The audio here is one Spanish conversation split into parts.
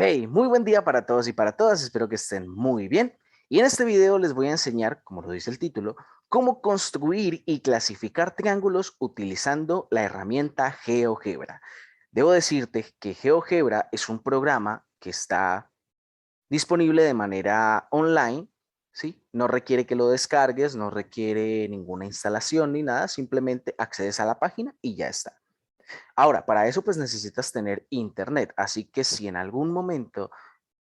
Hey, muy buen día para todos y para todas, espero que estén muy bien. Y en este video les voy a enseñar, como lo dice el título, cómo construir y clasificar triángulos utilizando la herramienta GeoGebra. Debo decirte que GeoGebra es un programa que está disponible de manera online, ¿sí? No requiere que lo descargues, no requiere ninguna instalación ni nada, simplemente accedes a la página y ya está. Ahora, para eso pues necesitas tener internet, así que si en algún momento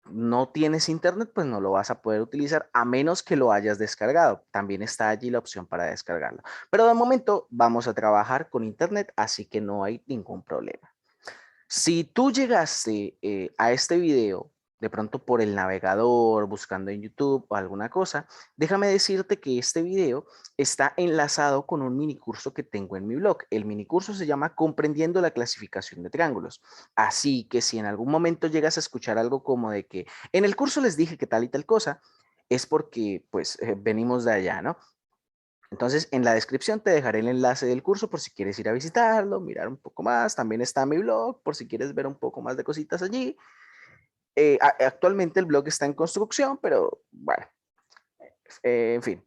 no tienes internet, pues no lo vas a poder utilizar a menos que lo hayas descargado. También está allí la opción para descargarlo. Pero de momento vamos a trabajar con internet, así que no hay ningún problema. Si tú llegaste a este video de pronto por el navegador, buscando en YouTube o alguna cosa, déjame decirte que este video está enlazado con un minicurso que tengo en mi blog. El minicurso se llama Comprendiendo la clasificación de triángulos. Así que si en algún momento llegas a escuchar algo como de que en el curso les dije que tal y tal cosa, es porque pues venimos de allá, ¿no? Entonces, en la descripción te dejaré el enlace del curso por si quieres ir a visitarlo, mirar un poco más. También está mi blog por si quieres ver un poco más de cositas allí. Actualmente el blog está en construcción, pero bueno, en fin.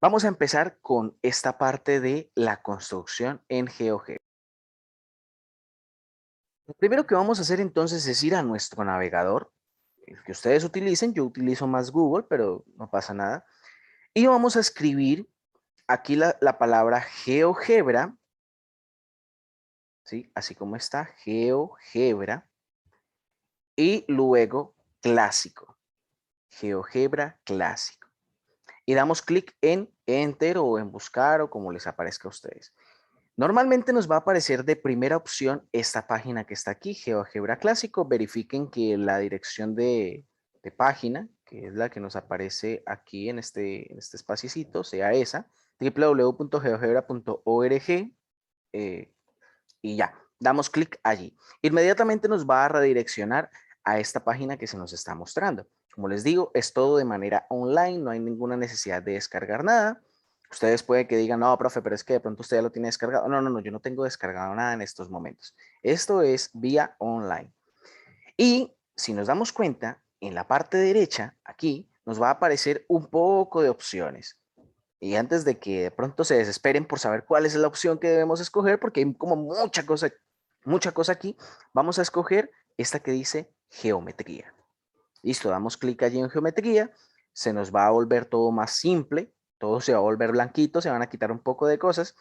Vamos a empezar con esta parte de la construcción en GeoGebra. Lo primero que vamos a hacer entonces es ir a nuestro navegador, el que ustedes utilicen. Yo utilizo más Google, pero no pasa nada. Y vamos a escribir aquí la palabra GeoGebra, ¿sí? Así como está, GeoGebra, y luego clásico, GeoGebra clásico. Y damos clic en Enter o en Buscar o como les aparezca a ustedes. Normalmente nos va a aparecer de primera opción esta página que está aquí, GeoGebra clásico. Verifiquen que la dirección de página, que es la que nos aparece aquí en este espaciocito, sea esa, www.geogebra.org. Y ya, damos clic allí. Inmediatamente nos va a redireccionar a esta página que se nos está mostrando. Como les digo, es todo de manera online, no hay ninguna necesidad de descargar nada. Ustedes pueden que digan, no, profe, pero es que de pronto usted ya lo tiene descargado. No, no, no, yo no tengo descargado nada en estos momentos. Esto es vía online. Y si nos damos cuenta, en la parte derecha, aquí, nos va a aparecer un poco de opciones. Y antes de que de pronto se desesperen por saber cuál es la opción que debemos escoger, porque hay como mucha cosa aquí, vamos a escoger esta que dice geometría. Listo, damos clic allí en geometría, se nos va a volver todo más simple, todo se va a volver blanquito, se van a quitar un poco de cosas.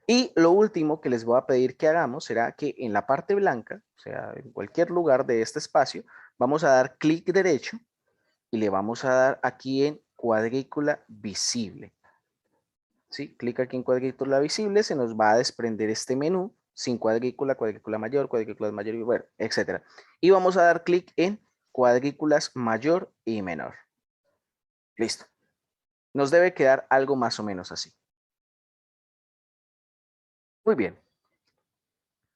Y lo último que les voy a pedir que hagamos será que en la parte blanca, o sea, en cualquier lugar de este espacio, vamos a dar clic derecho y le vamos a dar aquí en cuadrícula visible. ¿Sí? Clic aquí en cuadrícula visible, se nos va a desprender este menú sin cuadrícula, cuadrícula mayor, cuadrícula mayor, bueno, etcétera. Y vamos a dar clic en cuadrículas mayor y menor. Listo. Nos debe quedar algo más o menos así. Muy bien.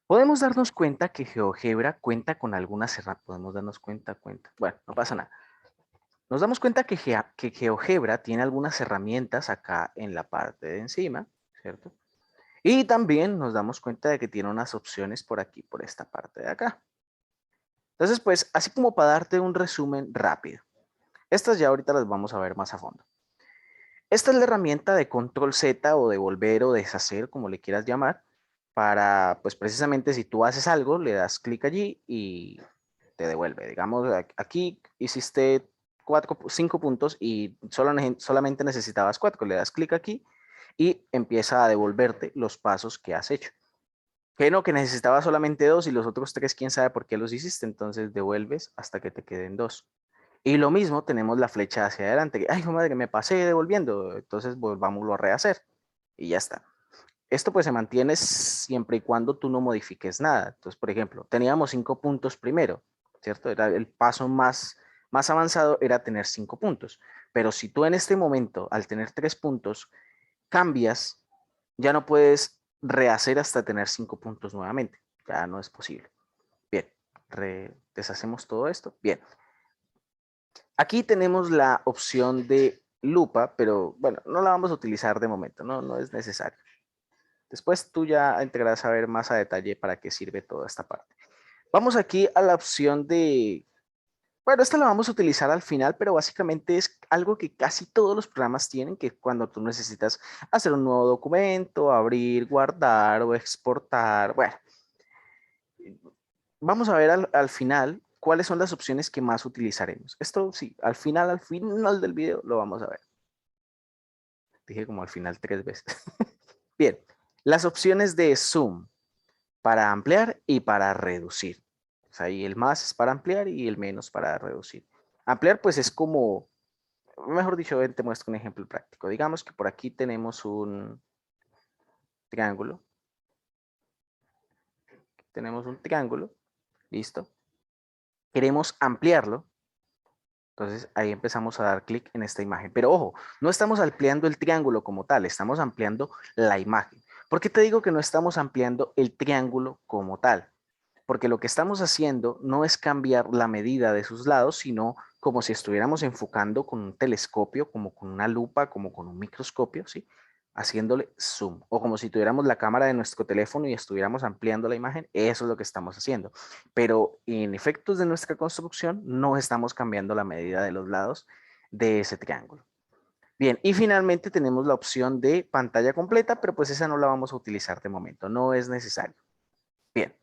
Podemos darnos cuenta que GeoGebra cuenta con algunas herramientas. Podemos darnos cuenta. Bueno, no pasa nada. Nos damos cuenta que GeoGebra tiene algunas herramientas acá en la parte de encima, ¿cierto? Y también nos damos cuenta de que tiene unas opciones por aquí, por esta parte de acá. Entonces, pues, así como para darte un resumen rápido. Estas ya ahorita las vamos a ver más a fondo. Esta es la herramienta de control Z o devolver o deshacer, como le quieras llamar, para, pues precisamente si tú haces algo, le das clic allí y te devuelve. Digamos, aquí hiciste 5 puntos y solamente necesitabas 4. Le das clic aquí y empieza a devolverte los pasos que has hecho. Que no, que necesitaba solamente 2 y los otros 3, quién sabe por qué los hiciste, entonces devuelves hasta que te queden 2. Y lo mismo tenemos la flecha hacia adelante. Ay, madre, me pasé devolviendo, entonces volvámoslo a rehacer y ya está. Esto pues se mantiene siempre y cuando tú no modifiques nada. Entonces, por ejemplo, teníamos 5 puntos primero, ¿cierto? Era el paso más avanzado era tener 5 puntos. Pero si tú en este momento, al tener 3 puntos, cambias, ya no puedes rehacer hasta tener 5 puntos nuevamente. Ya no es posible. Bien, deshacemos todo esto. Bien. Aquí tenemos la opción de lupa, pero bueno, no la vamos a utilizar de momento, no es necesario. Después tú ya entrarás a ver más a detalle para qué sirve toda esta parte. Vamos aquí a la opción de, bueno, esta la vamos a utilizar al final, pero básicamente es algo que casi todos los programas tienen, que cuando tú necesitas hacer un nuevo documento, abrir, guardar o exportar, bueno, vamos a ver al final cuáles son las opciones que más utilizaremos. Esto sí, al final del video lo vamos a ver. Dije como al final 3 veces. Bien, las opciones de zoom para ampliar y para reducir. O sea, y el más es para ampliar y el menos para reducir. Ampliar pues es como, mejor dicho, ven, te muestro un ejemplo práctico. Digamos que por aquí tenemos un triángulo. Tenemos un triángulo, listo. Queremos ampliarlo. Entonces ahí empezamos a dar clic en esta imagen. Pero ojo, no estamos ampliando el triángulo como tal, estamos ampliando la imagen. ¿Por qué te digo que no estamos ampliando el triángulo como tal? Porque lo que estamos haciendo no es cambiar la medida de sus lados, sino como si estuviéramos enfocando con un telescopio, como con una lupa, como con un microscopio, ¿sí? Haciéndole zoom, o como si tuviéramos la cámara de nuestro teléfono y estuviéramos ampliando la imagen, eso es lo que estamos haciendo. Pero en efectos de nuestra construcción, no estamos cambiando la medida de los lados de ese triángulo. Bien, y finalmente tenemos la opción de pantalla completa, pero pues esa no la vamos a utilizar de momento, no es necesario. Bien.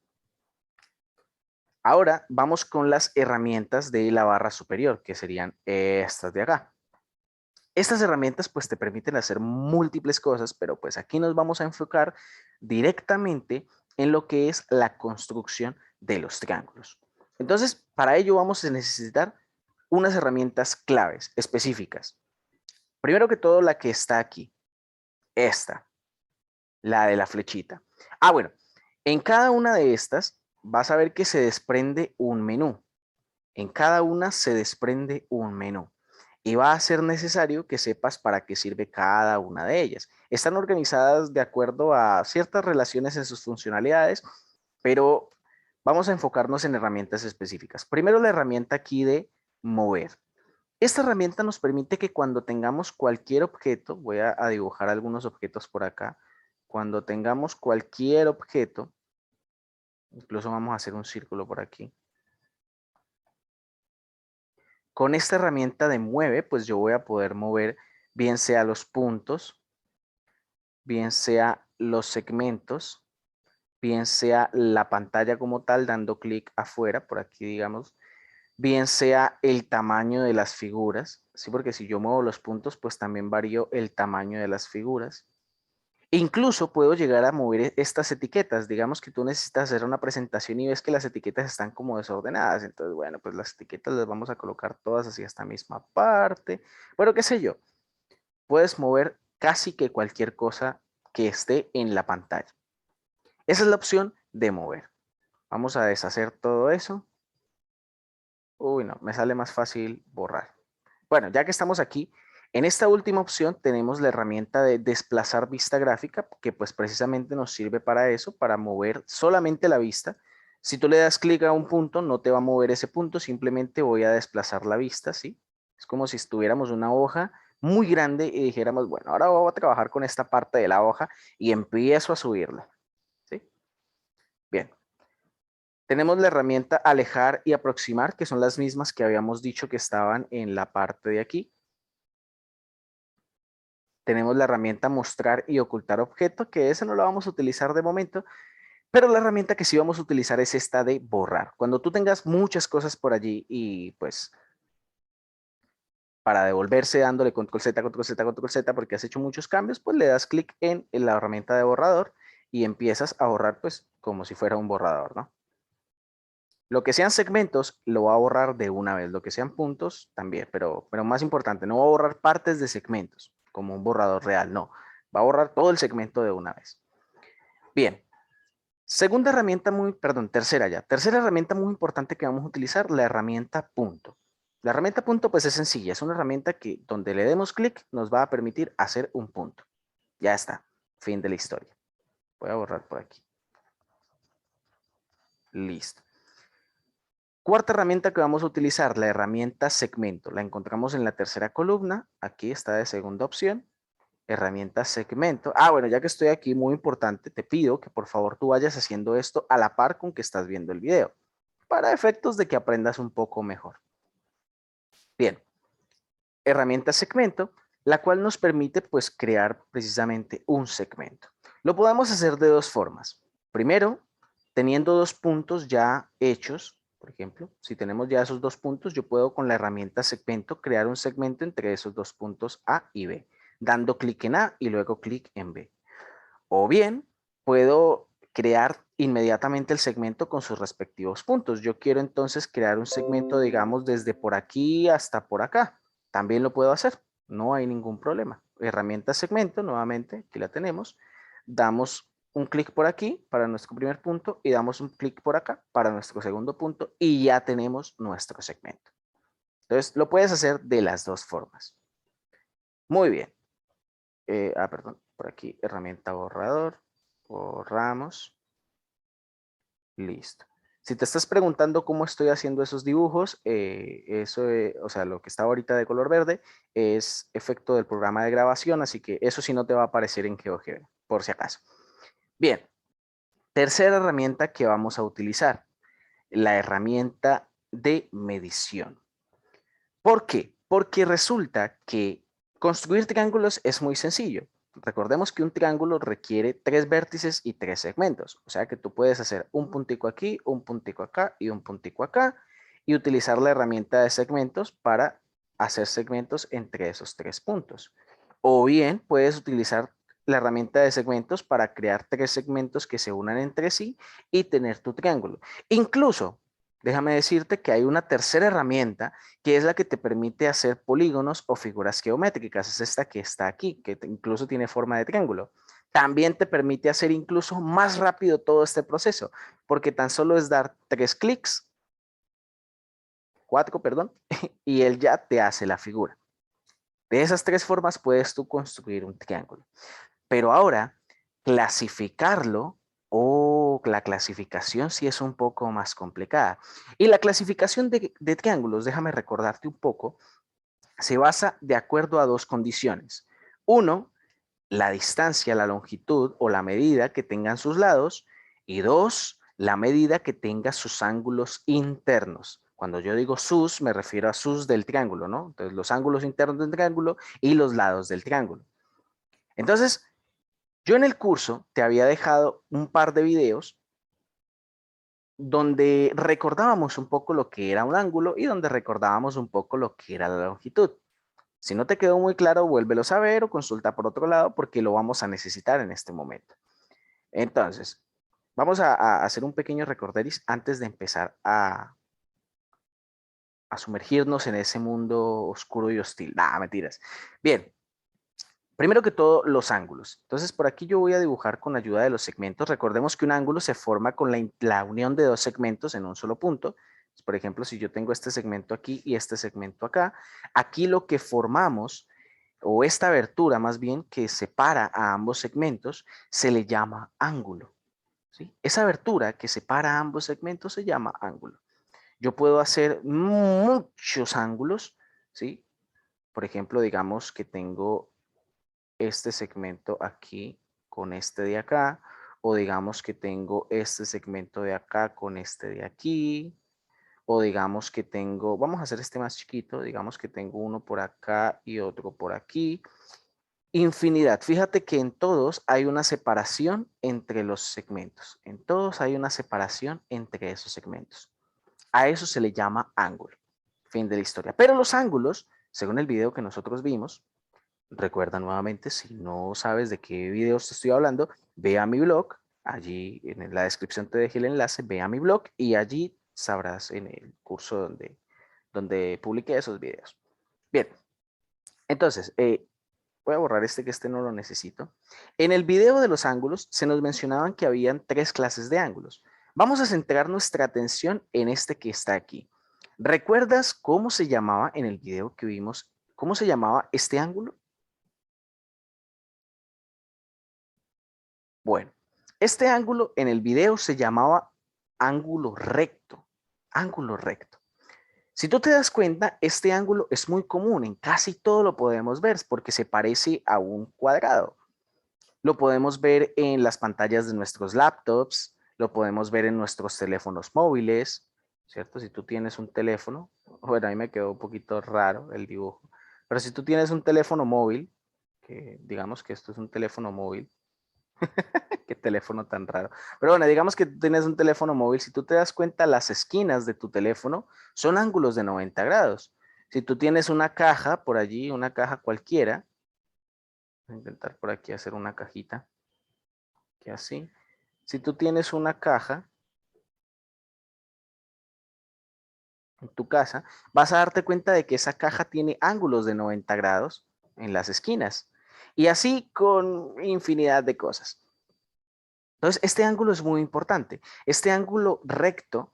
Ahora vamos con las herramientas de la barra superior, que serían estas de acá. Estas herramientas pues te permiten hacer múltiples cosas, pero pues aquí nos vamos a enfocar directamente en lo que es la construcción de los triángulos. Entonces, para ello vamos a necesitar unas herramientas claves específicas. Primero que todo, la que está aquí, esta, la de la flechita. Ah, bueno, en cada una de estas vas a ver que se desprende un menú. En cada una se desprende un menú y va a ser necesario que sepas para qué sirve cada una de ellas. Están organizadas de acuerdo a ciertas relaciones en sus funcionalidades, pero vamos a enfocarnos en herramientas específicas. Primero la herramienta aquí de mover. Esta herramienta nos permite que cuando tengamos cualquier objeto, voy a dibujar algunos objetos por acá, cuando tengamos cualquier objeto, incluso vamos a hacer un círculo por aquí. Con esta herramienta de mueve, pues yo voy a poder mover bien sea los puntos, bien sea los segmentos, bien sea la pantalla como tal, dando clic afuera, por aquí digamos, bien sea el tamaño de las figuras, ¿sí? Porque si yo muevo los puntos, pues también varío el tamaño de las figuras. Incluso puedo llegar a mover estas etiquetas. Digamos que tú necesitas hacer una presentación y ves que las etiquetas están como desordenadas. Entonces, bueno, pues las etiquetas las vamos a colocar todas hacia esta misma parte. Bueno, qué sé yo. Puedes mover casi que cualquier cosa que esté en la pantalla. Esa es la opción de mover. Vamos a deshacer todo eso. Uy, no, me sale más fácil borrar. Bueno, ya que estamos aquí, en esta última opción tenemos la herramienta de desplazar vista gráfica, que pues precisamente nos sirve para eso, para mover solamente la vista. Si tú le das clic a un punto, no te va a mover ese punto, simplemente voy a desplazar la vista, ¿sí? Es como si estuviéramos una hoja muy grande y dijéramos, bueno, ahora voy a trabajar con esta parte de la hoja y empiezo a subirla, ¿sí? Bien. Tenemos la herramienta alejar y aproximar, que son las mismas que habíamos dicho que estaban en la parte de aquí. Tenemos la herramienta mostrar y ocultar objeto, que esa no la vamos a utilizar de momento, pero la herramienta que sí vamos a utilizar es esta de borrar. Cuando tú tengas muchas cosas por allí y pues para devolverse dándole control Z, control Z, control Z, porque has hecho muchos cambios, pues le das clic en la herramienta de borrador y empiezas a borrar pues como si fuera un borrador, ¿no? Lo que sean segmentos lo va a borrar de una vez, lo que sean puntos también, pero más importante, no va a borrar partes de segmentos como un borrador real, no, va a borrar todo el segmento de una vez. Bien, segunda herramienta tercera ya, tercera herramienta muy importante que vamos a utilizar, la herramienta punto. La herramienta punto pues es sencilla, es una herramienta que donde le demos clic nos va a permitir hacer un punto. Ya está, fin de la historia. Voy a borrar por aquí. Listo. Cuarta herramienta que vamos a utilizar, la herramienta segmento. La encontramos en la tercera columna. Aquí está de segunda opción. Herramienta segmento. Ah, bueno, ya que estoy aquí, muy importante, te pido que por favor tú vayas haciendo esto a la par con que estás viendo el video. para efectos de que aprendas un poco mejor. Bien, herramienta segmento, la cual nos permite pues crear precisamente un segmento. Lo podemos hacer de dos formas. Primero, teniendo dos puntos ya hechos, por ejemplo, si tenemos ya esos dos puntos, yo puedo con la herramienta segmento crear un segmento entre esos dos puntos A y B, dando clic en A y luego clic en B. O bien, puedo crear inmediatamente el segmento con sus respectivos puntos. Yo quiero entonces crear un segmento, digamos, desde por aquí hasta por acá. También lo puedo hacer, no hay ningún problema. Herramienta segmento, nuevamente, aquí la tenemos. Damos un clic por aquí para nuestro primer punto y damos un clic por acá para nuestro segundo punto y ya tenemos nuestro segmento. Entonces, lo puedes hacer de las dos formas. Muy bien. Perdón, por aquí, herramienta borrador. Borramos. Listo. Si te estás preguntando cómo estoy haciendo esos dibujos, o sea, lo que está ahorita de color verde es efecto del programa de grabación, así que eso sí no te va a aparecer en GeoGebra, por si acaso. Bien, tercera herramienta que vamos a utilizar, la herramienta de medición. ¿Por qué? Porque resulta que construir triángulos es muy sencillo. Recordemos que un triángulo requiere 3 vértices y 3 segmentos. O sea que tú puedes hacer un puntico aquí, un puntico acá y un puntico acá y utilizar la herramienta de segmentos para hacer segmentos entre esos 3 puntos. O bien puedes utilizar la herramienta de segmentos para crear 3 segmentos que se unan entre sí y tener tu triángulo. Incluso, déjame decirte que hay una tercera herramienta que es la que te permite hacer polígonos o figuras geométricas. Es esta que está aquí, que incluso tiene forma de triángulo. También te permite hacer incluso más rápido todo este proceso, porque tan solo es dar 3 clics, 4, perdón, y él ya te hace la figura. De esas 3 formas puedes tú construir un triángulo. Pero ahora, clasificarlo o la clasificación sí es un poco más complicada. Y la clasificación de triángulos, déjame recordarte un poco, se basa de acuerdo a dos condiciones. Uno, la distancia, la longitud o la medida que tengan sus lados. Y dos, la medida que tenga sus ángulos internos. Cuando yo digo sus, me refiero a sus del triángulo, ¿no? Entonces, los ángulos internos del triángulo y los lados del triángulo. Entonces, yo en el curso te había dejado un par de videos donde recordábamos un poco lo que era un ángulo y donde recordábamos un poco lo que era la longitud. Si no te quedó muy claro, vuélvelo a saber o consulta por otro lado porque lo vamos a necesitar en este momento. Entonces, vamos a hacer un pequeño recorderis antes de empezar a sumergirnos en ese mundo oscuro y hostil. Nah, mentiras. Bien, primero que todo, los ángulos. Entonces, por aquí yo voy a dibujar con ayuda de los segmentos. Recordemos que un ángulo se forma con la unión de dos segmentos en un solo punto. Por ejemplo, si yo tengo este segmento aquí y este segmento acá, aquí lo que formamos, o esta abertura más bien que separa a ambos segmentos, se le llama ángulo. ¿Sí? Esa abertura que separa a ambos segmentos se llama ángulo. Yo puedo hacer muchos ángulos, ¿sí? Por ejemplo, digamos que tengo este segmento aquí con este de acá, o digamos que tengo este segmento de acá con este de aquí, o digamos que tengo, vamos a hacer este más chiquito, digamos que tengo uno por acá y otro por aquí. Infinidad. Fíjate que en todos hay una separación entre los segmentos. En todos hay una separación entre esos segmentos. A eso se le llama ángulo. Fin de la historia. Pero los ángulos, según el video que nosotros vimos, recuerda nuevamente, si no sabes de qué videos te estoy hablando, ve a mi blog, allí en la descripción te dejé el enlace, ve a mi blog y allí sabrás en el curso donde publiqué esos videos. Bien, entonces, voy a borrar que este no lo necesito. En el video de los ángulos se nos mencionaban que habían 3 clases de ángulos. Vamos a centrar nuestra atención en este que está aquí. ¿Recuerdas cómo se llamaba en el video que vimos? ¿Cómo se llamaba este ángulo? Bueno, este ángulo en el video se llamaba ángulo recto. Ángulo recto. Si tú te das cuenta, este ángulo es muy común, en casi todo lo podemos ver porque se parece a un cuadrado. Lo podemos ver en las pantallas de nuestros laptops, lo podemos ver en nuestros teléfonos móviles, ¿cierto? Si tú tienes un teléfono, bueno, a mí me quedó un poquito raro el dibujo, pero si tú tienes un teléfono móvil, que digamos que esto es un teléfono móvil, qué teléfono tan raro, pero bueno, digamos que tú tienes un teléfono móvil, si tú te das cuenta, las esquinas de tu teléfono son ángulos de 90 grados. Si tú tienes una caja por allí, una caja cualquiera, voy a intentar por aquí hacer una cajita, que así. Si tú tienes una caja en tu casa, vas a darte cuenta de que esa caja tiene ángulos de 90 grados en las esquinas. Y así con infinidad de cosas. Entonces, este ángulo es muy importante. Este ángulo recto,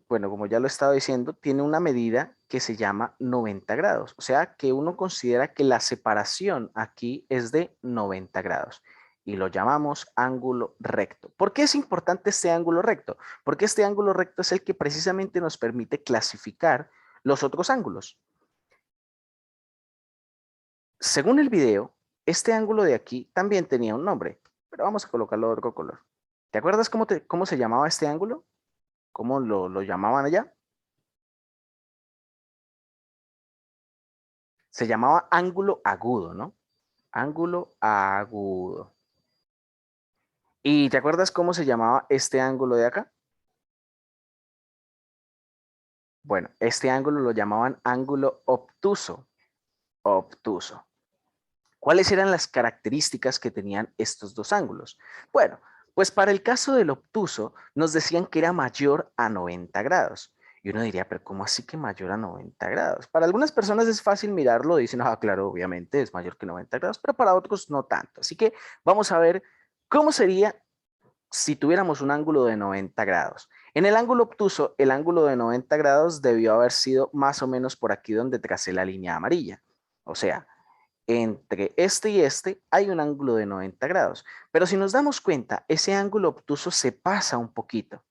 bueno, como ya lo estaba diciendo, tiene una medida que se llama 90 grados. O sea, que uno considera que la separación aquí es de 90 grados. Y lo llamamos ángulo recto. ¿Por qué es importante este ángulo recto? Porque este ángulo recto es el que precisamente nos permite clasificar los otros ángulos. Según el video, este ángulo de aquí también tenía un nombre, pero vamos a colocarlo de otro color. ¿Te acuerdas cómo se llamaba este ángulo? ¿Cómo lo llamaban allá? Se llamaba ángulo agudo, ¿no? Ángulo agudo. ¿Y te acuerdas cómo se llamaba este ángulo de acá? Bueno, este ángulo lo llamaban ángulo obtuso. Obtuso. ¿Cuáles eran las características que tenían estos dos ángulos? Bueno, pues para el caso del obtuso nos decían que era mayor a 90 grados. Y uno diría, pero ¿cómo así que mayor a 90 grados? Para algunas personas es fácil mirarlo, dicen, ah, claro, obviamente es mayor que 90 grados, pero para otros no tanto. Así que vamos a ver cómo sería si tuviéramos un ángulo de 90 grados. En el ángulo obtuso, el ángulo de 90 grados debió haber sido más o menos por aquí donde tracé la línea amarilla. O sea, entre este y este hay un ángulo de 90 grados. Pero si nos damos cuenta, ese ángulo obtuso se pasa un poquito,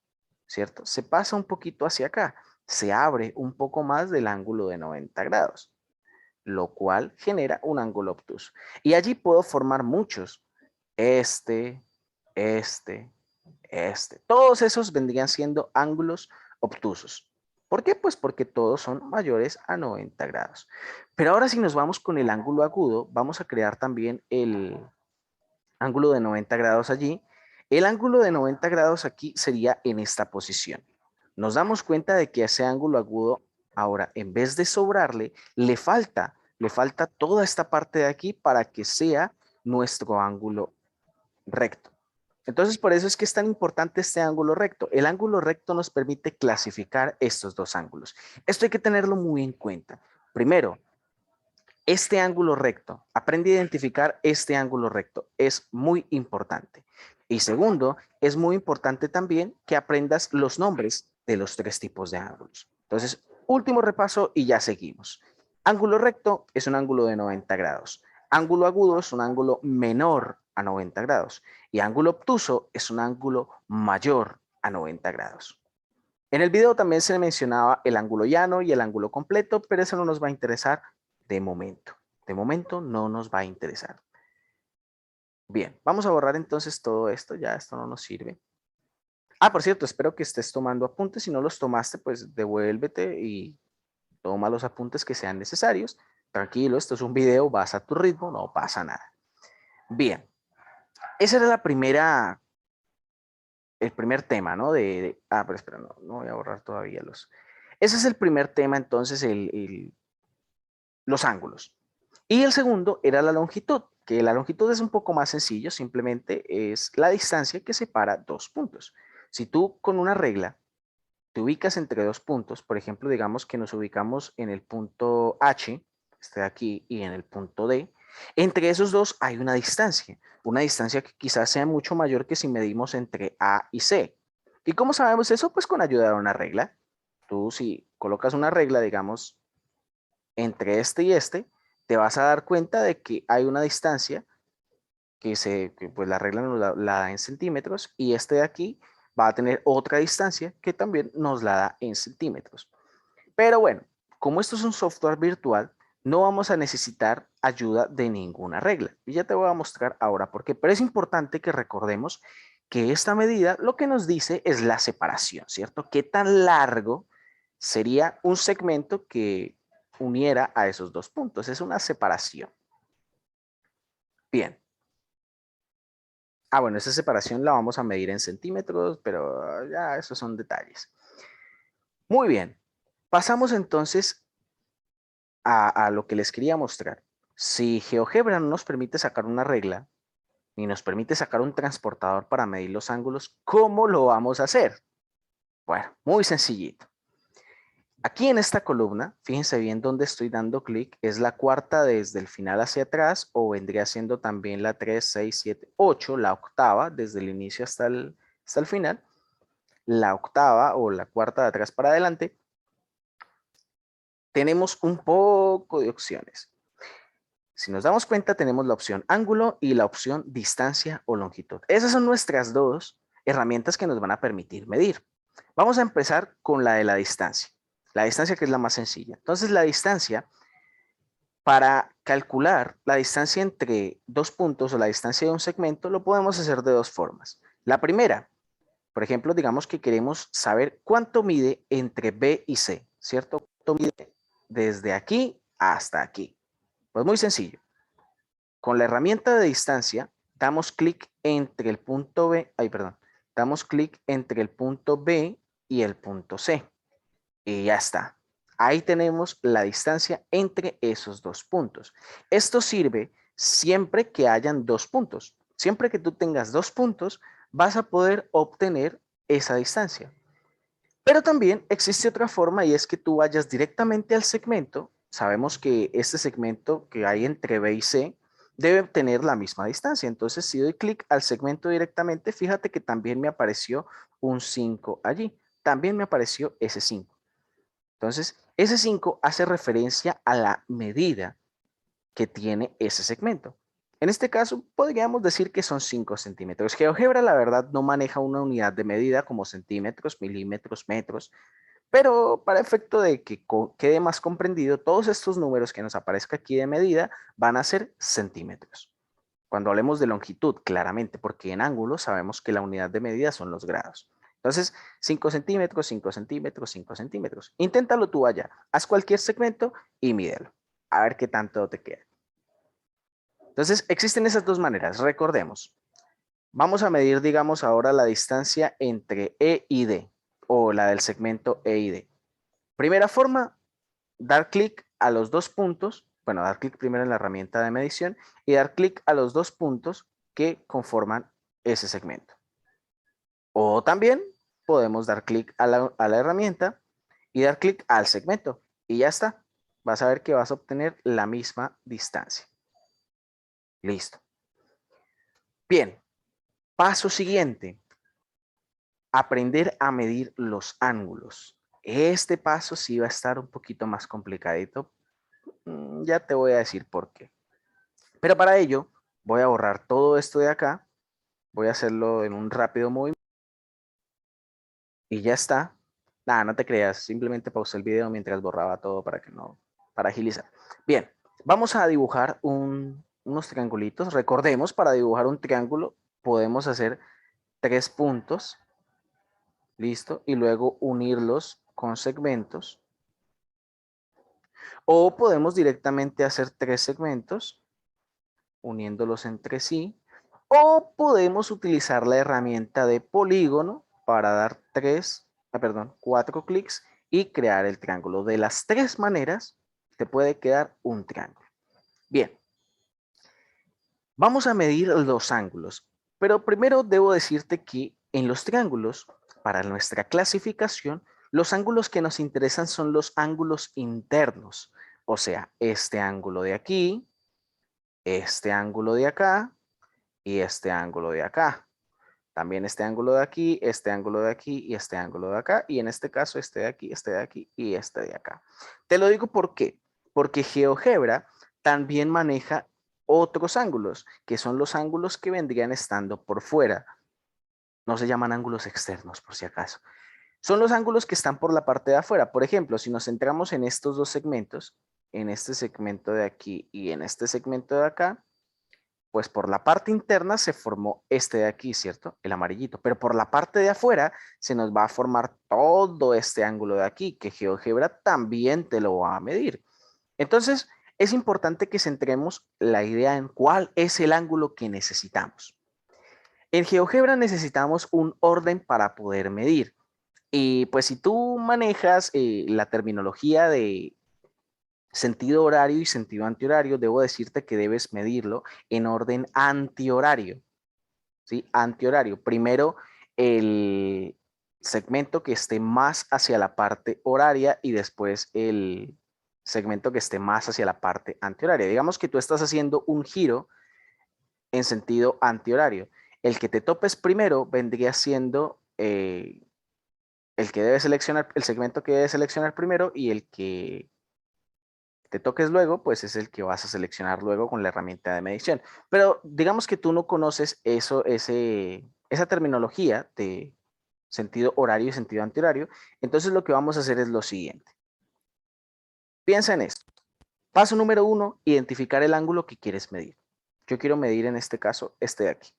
¿cierto? Se pasa un poquito hacia acá. Se abre un poco más del ángulo de 90 grados, lo cual genera un ángulo obtuso. Y allí puedo formar muchos. Este, este, Todos esos vendrían siendo ángulos obtusos. ¿Por qué? Pues porque todos son mayores a 90 grados. Pero ahora si nos vamos con el ángulo agudo, vamos a crear también el ángulo de 90 grados allí. El ángulo de 90 grados aquí sería en esta posición. Nos damos cuenta de que a ese ángulo agudo, ahora en vez de sobrarle, le falta toda esta parte de aquí para que sea nuestro ángulo recto. Entonces, por eso es que es tan importante este ángulo recto. El ángulo recto nos permite clasificar estos dos ángulos. Esto hay que tenerlo muy en cuenta. Primero, este ángulo recto, aprende a identificar este ángulo recto, es muy importante. Y segundo, es muy importante también que aprendas los nombres de los tres tipos de ángulos. Entonces, último repaso y ya seguimos. Ángulo recto es un ángulo de 90 grados. Ángulo agudo es un ángulo menor a 90 grados. Y ángulo obtuso es un ángulo mayor a 90 grados. En el video también se mencionaba el ángulo llano y el ángulo completo, pero eso no nos va a interesar de momento. De momento no nos va a interesar. Bien, vamos a borrar entonces todo esto, ya esto no nos sirve. Ah, por cierto, espero que estés tomando apuntes. Si no los tomaste, pues devuélvete y toma los apuntes que sean necesarios. Tranquilo, esto es un video, vas a tu ritmo, no pasa nada. Bien, esa era el primer tema, ¿no? Pero espera, no voy a borrar todavía los... Ese es el primer tema, entonces, los ángulos. Y el segundo era la longitud, que la longitud es un poco más sencillo, simplemente es la distancia que separa dos puntos. Si tú con una regla te ubicas entre dos puntos, por ejemplo, digamos que nos ubicamos en el punto H, este de aquí, y en el punto D, entre esos dos hay una distancia que quizás sea mucho mayor que si medimos entre A y C. ¿Y cómo sabemos eso? Pues con ayuda de una regla. Tú si colocas una regla, digamos, entre este y este, te vas a dar cuenta de que hay una distancia pues la regla nos la da en centímetros y este de aquí va a tener otra distancia que también nos la da en centímetros. Pero bueno, como esto es un software virtual, no vamos a necesitar ayuda de ninguna regla. Y ya te voy a mostrar ahora por qué. Pero es importante que recordemos que esta medida lo que nos dice es la separación, ¿cierto? ¿Qué tan largo sería un segmento que uniera a esos dos puntos? Es una separación. Bien. Bueno, esa separación la vamos a medir en centímetros, pero ya esos son detalles. Muy bien. Pasamos entonces a lo que les quería mostrar. Si GeoGebra no nos permite sacar una regla, ni nos permite sacar un transportador para medir los ángulos, ¿cómo lo vamos a hacer? Bueno, muy sencillito. Aquí en esta columna, fíjense bien dónde estoy dando clic, es la cuarta desde el final hacia atrás, o vendría siendo también la 3, 6, 7, 8, la octava desde el inicio hasta el final, la octava o la cuarta de atrás para adelante. Tenemos un poco de opciones. Si nos damos cuenta, tenemos la opción ángulo y la opción distancia o longitud. Esas son nuestras dos herramientas que nos van a permitir medir. Vamos a empezar con la de la distancia. La distancia, que es la más sencilla. Entonces, la distancia, para calcular la distancia entre dos puntos o la distancia de un segmento, lo podemos hacer de dos formas. La primera, por ejemplo, digamos que queremos saber cuánto mide entre B y C, ¿cierto? ¿Cuánto mide desde aquí hasta aquí? Pues muy sencillo. Con la herramienta de distancia, damos clic entre el punto B, damos clic entre el punto B y el punto C. Y ya está. Ahí tenemos la distancia entre esos dos puntos. Esto sirve siempre que hayan dos puntos. Siempre que tú tengas dos puntos, vas a poder obtener esa distancia. Pero también existe otra forma, y es que tú vayas directamente al segmento. Sabemos que este segmento que hay entre B y C debe tener la misma distancia. Entonces, si doy clic al segmento directamente, fíjate que también me apareció un 5 allí. También me apareció ese 5. Entonces, ese 5 hace referencia a la medida que tiene ese segmento. En este caso, podríamos decir que son 5 centímetros. GeoGebra, la verdad, no maneja una unidad de medida como centímetros, milímetros, metros, pero para efecto de que quede más comprendido, todos estos números que nos aparezca aquí de medida van a ser centímetros. Cuando hablemos de longitud, claramente, porque en ángulos sabemos que la unidad de medida son los grados. Entonces, 5 centímetros, 5 centímetros, 5 centímetros. Inténtalo tú allá. Haz cualquier segmento y mídelo. A ver qué tanto te queda. Entonces, existen esas dos maneras. Recordemos. Vamos a medir, digamos, ahora la distancia entre E y D, o la del segmento E y D. Primera forma, dar clic a los dos puntos. Bueno, dar clic primero en la herramienta de medición y dar clic a los dos puntos que conforman ese segmento. O también podemos dar clic a la herramienta y dar clic al segmento. Y ya está. Vas a ver que vas a obtener la misma distancia. Listo. Bien. Paso siguiente. Aprender a medir los ángulos. Este paso sí va a estar un poquito más complicadito. Ya te voy a decir por qué. Pero para ello voy a borrar todo esto de acá. Voy a hacerlo en un rápido movimiento. Y ya está. Nada, no te creas. Simplemente pausé el video mientras borraba todo para agilizar. Bien, vamos a dibujar unos triangulitos. Recordemos, para dibujar un triángulo podemos hacer 3 puntos. Listo. Y luego unirlos con segmentos. O podemos directamente hacer 3 segmentos uniéndolos entre sí. O podemos utilizar la herramienta de polígono para dar 4 clics y crear el triángulo. De las 3 maneras te puede quedar un triángulo. Bien, vamos a medir los ángulos, pero primero debo decirte que en los triángulos, para nuestra clasificación, los ángulos que nos interesan son los ángulos internos, o sea, este ángulo de aquí, este ángulo de acá y este ángulo de acá. También este ángulo de aquí, este ángulo de aquí y este ángulo de acá. Y en este caso este de aquí, este de aquí y este de acá. Te lo digo ¿por qué? Porque GeoGebra también maneja otros ángulos, que son los ángulos que vendrían estando por fuera. No se llaman ángulos externos, por si acaso. Son los ángulos que están por la parte de afuera. Por ejemplo, si nos centramos en estos dos segmentos, en este segmento de aquí y en este segmento de acá, Pues por la parte interna se formó este de aquí, ¿cierto? El amarillito. Pero por la parte de afuera se nos va a formar todo este ángulo de aquí, que GeoGebra también te lo va a medir. Entonces, es importante que centremos la idea en cuál es el ángulo que necesitamos. En GeoGebra necesitamos un orden para poder medir. Y pues si tú manejas la terminología de sentido horario y sentido antihorario, debo decirte que debes medirlo en orden antihorario. ¿Sí? Antihorario. Primero el segmento que esté más hacia la parte horaria y después el segmento que esté más hacia la parte antihoraria. Digamos que tú estás haciendo un giro en sentido antihorario. El que te topes primero vendría siendo el que debes seleccionar, el segmento que debes seleccionar primero, y el que te toques luego, pues es el que vas a seleccionar luego con la herramienta de medición. Pero digamos que tú no conoces esa terminología de sentido horario y sentido antihorario, entonces lo que vamos a hacer es lo siguiente. Piensa en esto. Paso número 1, identificar el ángulo que quieres medir. Yo quiero medir en este caso este de aquí.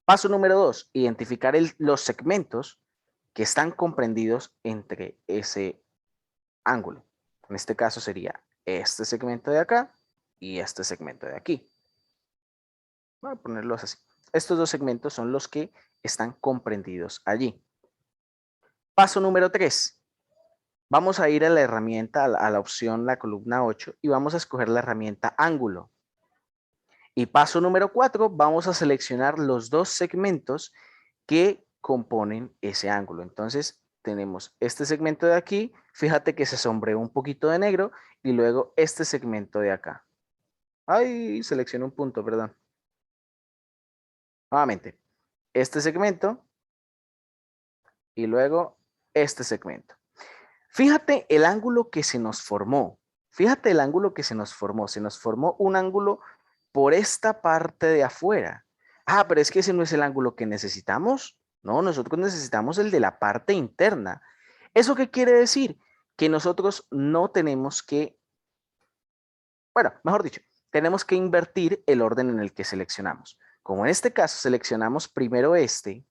Paso número 2, identificar los segmentos que están comprendidos entre ese ángulo. En este caso sería este segmento de acá y este segmento de aquí. Voy a ponerlos así. Estos dos segmentos son los que están comprendidos allí. Paso número 3. Vamos a ir a la herramienta, a la opción, la columna 8, y vamos a escoger la herramienta ángulo. Y paso número 4, vamos a seleccionar los dos segmentos que componen ese ángulo. Entonces tenemos este segmento de aquí, fíjate que se sombreó un poquito de negro, y luego este segmento de acá. Ay, seleccioné un punto, perdón. Nuevamente, este segmento y luego este segmento. Fíjate el ángulo que se nos formó. Fíjate el ángulo que se nos formó. Se nos formó un ángulo por esta parte de afuera. Ah, pero es que ese no es el ángulo que necesitamos. No, nosotros necesitamos el de la parte interna. ¿Eso qué quiere decir? Que nosotros no tenemos que, bueno, mejor dicho, tenemos que invertir el orden en el que seleccionamos. Como en este caso seleccionamos primero este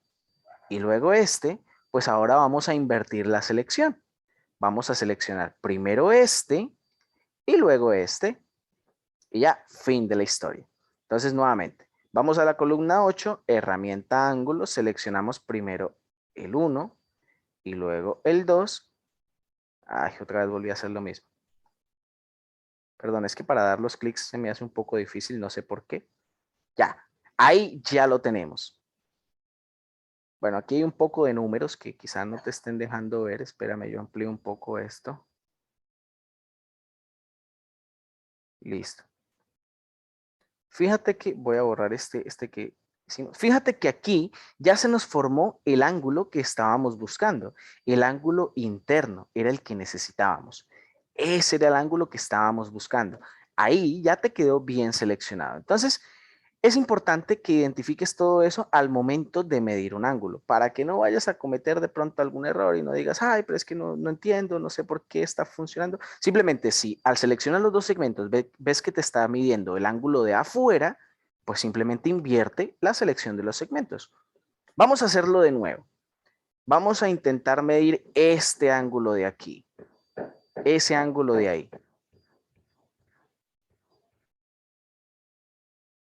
y luego este, pues ahora vamos a invertir la selección. Vamos a seleccionar primero este y luego este. Y ya, fin de la historia. Entonces, nuevamente, vamos a la columna 8, herramienta ángulo, seleccionamos primero el 1 y luego el 2. Ay, otra vez volví a hacer lo mismo. Perdón, es que para dar los clics se me hace un poco difícil, no sé por qué. Ya, ahí ya lo tenemos. Bueno, aquí hay un poco de números que quizás no te estén dejando ver. Espérame, yo amplío un poco esto. Listo. Fíjate que voy a borrar este que hicimos. Fíjate que aquí ya se nos formó el ángulo que estábamos buscando. El ángulo interno era el que necesitábamos. Ese era el ángulo que estábamos buscando. Ahí ya te quedó bien seleccionado. Entonces, es importante que identifiques todo eso al momento de medir un ángulo, para que no vayas a cometer de pronto algún error y no digas, ay, pero es que no entiendo, no sé por qué está funcionando. Simplemente si al seleccionar los dos segmentos ves que te está midiendo el ángulo de afuera, pues simplemente invierte la selección de los segmentos. Vamos a hacerlo de nuevo. Vamos a intentar medir este ángulo de aquí, ese ángulo de ahí.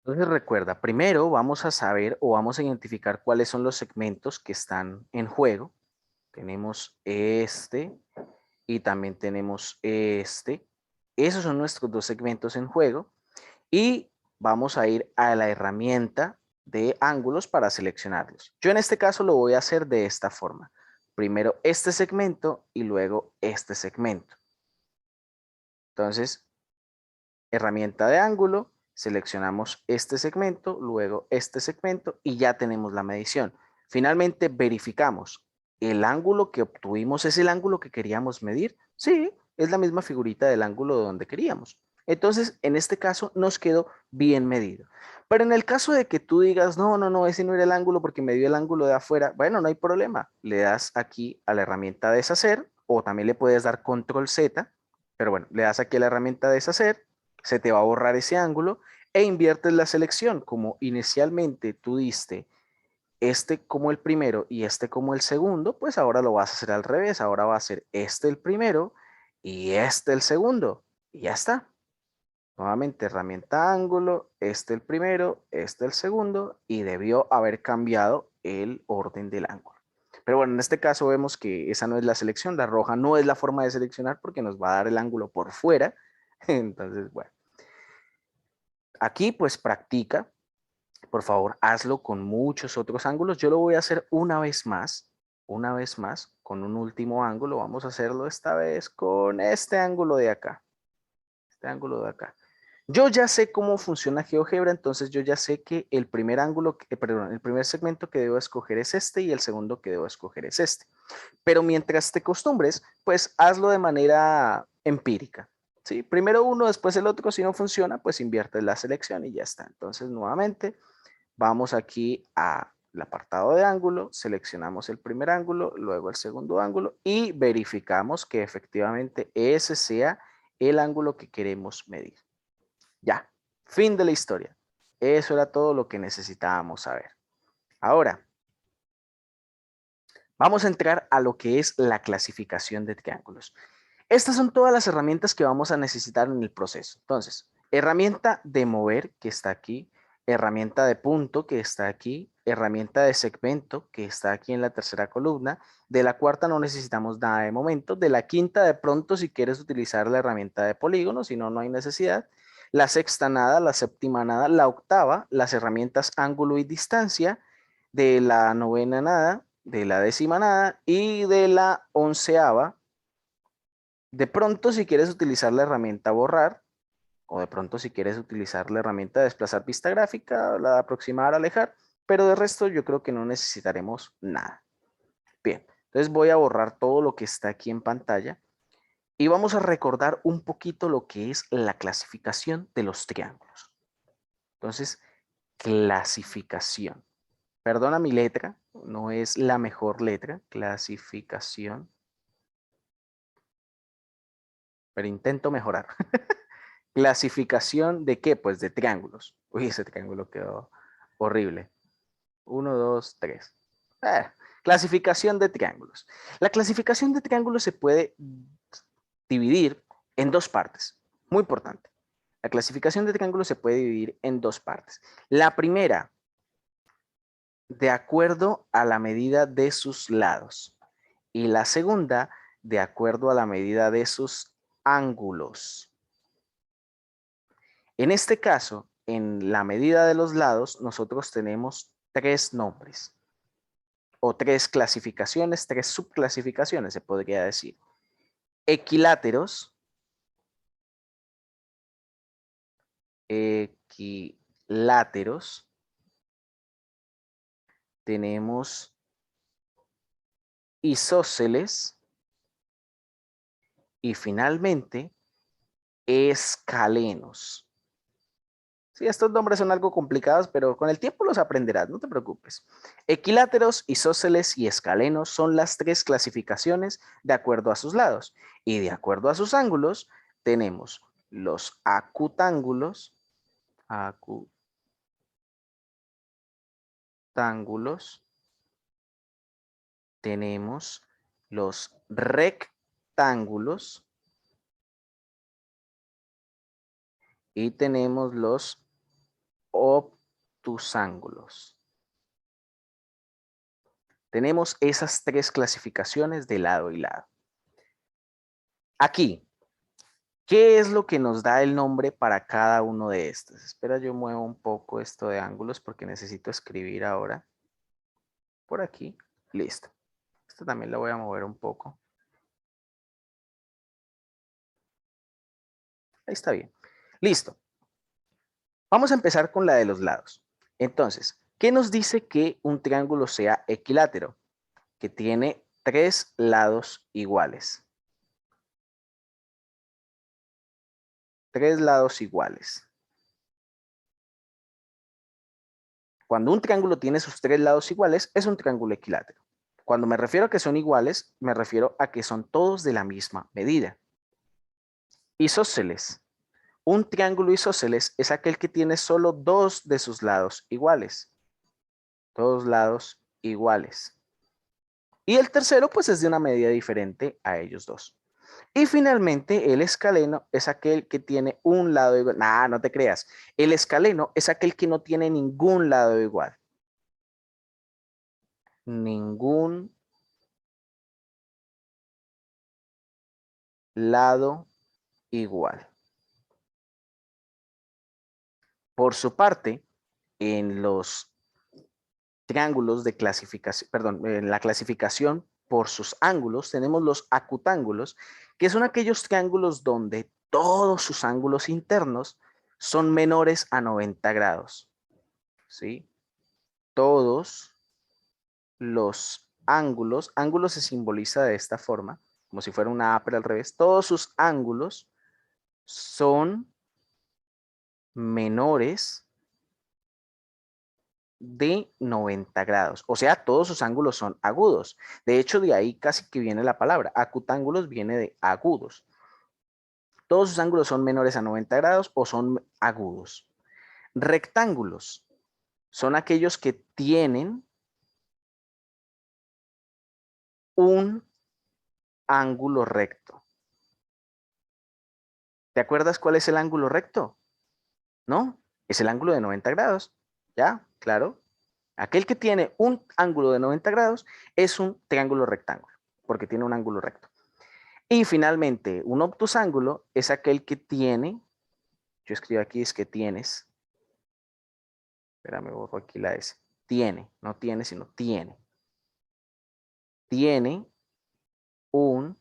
Entonces recuerda, primero vamos a saber o vamos a identificar cuáles son los segmentos que están en juego. Tenemos este y también tenemos este. Esos son nuestros dos segmentos en juego. Y vamos a ir a la herramienta de ángulos para seleccionarlos. Yo en este caso lo voy a hacer de esta forma. Primero este segmento y luego este segmento. Entonces, herramienta de ángulo, seleccionamos este segmento, luego este segmento y ya tenemos la medición. Finalmente verificamos, ¿el ángulo que obtuvimos es el ángulo que queríamos medir? Sí, es la misma figurita del ángulo donde queríamos. Entonces, en este caso nos quedó bien medido. Pero en el caso de que tú digas, no, ese no era el ángulo porque me dio el ángulo de afuera, bueno, no hay problema. Le das aquí a la herramienta deshacer o también le puedes dar control Z, pero bueno, le das aquí a la herramienta deshacer, se te va a borrar ese ángulo, E inviertes la selección, como inicialmente tú diste este como el primero y este como el segundo, pues ahora lo vas a hacer al revés. Ahora va a ser este el primero y este el segundo. Y ya está. Nuevamente herramienta ángulo, este el primero, este el segundo, y debió haber cambiado el orden del ángulo. Pero bueno, en este caso vemos que esa no es la selección, la roja no es la forma de seleccionar porque nos va a dar el ángulo por fuera. Entonces, bueno, aquí pues practica, por favor, hazlo con muchos otros ángulos. Yo lo voy a hacer una vez más, con un último ángulo. Vamos a hacerlo esta vez con este ángulo de acá, este ángulo de acá. Yo ya sé cómo funciona GeoGebra, entonces yo ya sé que el primer ángulo, perdón, el primer segmento que debo escoger es este y el segundo que debo escoger es este. Pero mientras te acostumbres, pues hazlo de manera empírica. ¿Sí? Primero uno, después el otro. Si no funciona, pues inviertes la selección y ya está. Entonces, nuevamente, vamos aquí al apartado de ángulo, seleccionamos el primer ángulo, luego el segundo ángulo y verificamos que efectivamente ese sea el ángulo que queremos medir. Ya, fin de la historia. Eso era todo lo que necesitábamos saber. Ahora, vamos a entrar a lo que es la clasificación de triángulos. Estas son todas las herramientas que vamos a necesitar en el proceso. Entonces, herramienta de mover, que está aquí, herramienta de punto, que está aquí, herramienta de segmento, que está aquí en la tercera columna. De la cuarta no necesitamos nada de momento. De la quinta, de pronto, si quieres utilizar la herramienta de polígono, si no, no hay necesidad. La sexta nada, la séptima nada, la octava, las herramientas ángulo y distancia. De la novena nada, de la décima nada y de la onceava. De pronto, si quieres utilizar la herramienta borrar, o de pronto si quieres utilizar la herramienta desplazar vista gráfica, la de aproximar, alejar, pero de resto yo creo que no necesitaremos nada. Bien, entonces voy a borrar todo lo que está aquí en pantalla y vamos a recordar un poquito lo que es la clasificación de los triángulos. Entonces, clasificación. Perdona mi letra, no es la mejor letra, clasificación, pero intento mejorar. ¿Clasificación de qué? Pues de triángulos. Uy, ese triángulo quedó horrible. 1, 2, 3. Clasificación de triángulos. La clasificación de triángulos se puede dividir en dos partes. Muy importante. La clasificación de triángulos se puede dividir en dos partes. La primera, de acuerdo a la medida de sus lados. Y la segunda, de acuerdo a la medida de sus ángulos. En este caso, en la medida de los lados, nosotros tenemos tres nombres o tres clasificaciones, tres subclasificaciones, se podría decir. Equiláteros, tenemos isósceles y finalmente escalenos. Sí, estos nombres son algo complicados, pero con el tiempo los aprenderás, no te preocupes. Equiláteros, isósceles y escalenos son las tres clasificaciones de acuerdo a sus lados. Y de acuerdo a sus ángulos, tenemos los acutángulos, tenemos los rectángulos y tenemos los obtusángulos. Tenemos esas tres clasificaciones de lado y lado. Aquí, ¿qué es lo que nos da el nombre para cada uno de estos? Espera, yo muevo un poco esto de ángulos porque necesito escribir ahora. Por aquí, listo. Esto también lo voy a mover un poco. Ahí está bien. Listo. Vamos a empezar con la de los lados. Entonces, ¿qué nos dice que un triángulo sea equilátero? Que tiene tres lados iguales. Tres lados iguales. Cuando un triángulo tiene sus tres lados iguales, es un triángulo equilátero. Cuando me refiero a que son iguales, me refiero a que son todos de la misma medida. Isósceles. Un triángulo isósceles es aquel que tiene solo dos de sus lados iguales. Dos lados iguales. Y el tercero, pues, es de una medida diferente a ellos dos. Y finalmente, el escaleno es aquel que tiene un lado igual. Nah, no te creas. El escaleno es aquel que no tiene ningún lado igual. Ningún lado igual. Por su parte, en los triángulos de clasificación, perdón, en la clasificación por sus ángulos, tenemos los acutángulos, que son aquellos triángulos donde todos sus ángulos internos son menores a 90 grados. ¿Sí? Todos los ángulos se simboliza de esta forma, como si fuera una A pero al revés, todos sus ángulos son menores de 90 grados. O sea, todos sus ángulos son agudos. De hecho, de ahí casi que viene la palabra. Acutángulos viene de agudos. Todos sus ángulos son menores a 90 grados o son agudos. Rectángulos son aquellos que tienen un ángulo recto. ¿Te acuerdas cuál es el ángulo recto? ¿No? Es el ángulo de 90 grados. ¿Ya? Claro. Aquel que tiene un ángulo de 90 grados es un triángulo rectángulo, porque tiene un ángulo recto. Y finalmente, un obtusángulo es aquel que tiene, yo escribo aquí es que tienes, espérame, borro aquí la S, tiene, no tiene, sino tiene. Tiene un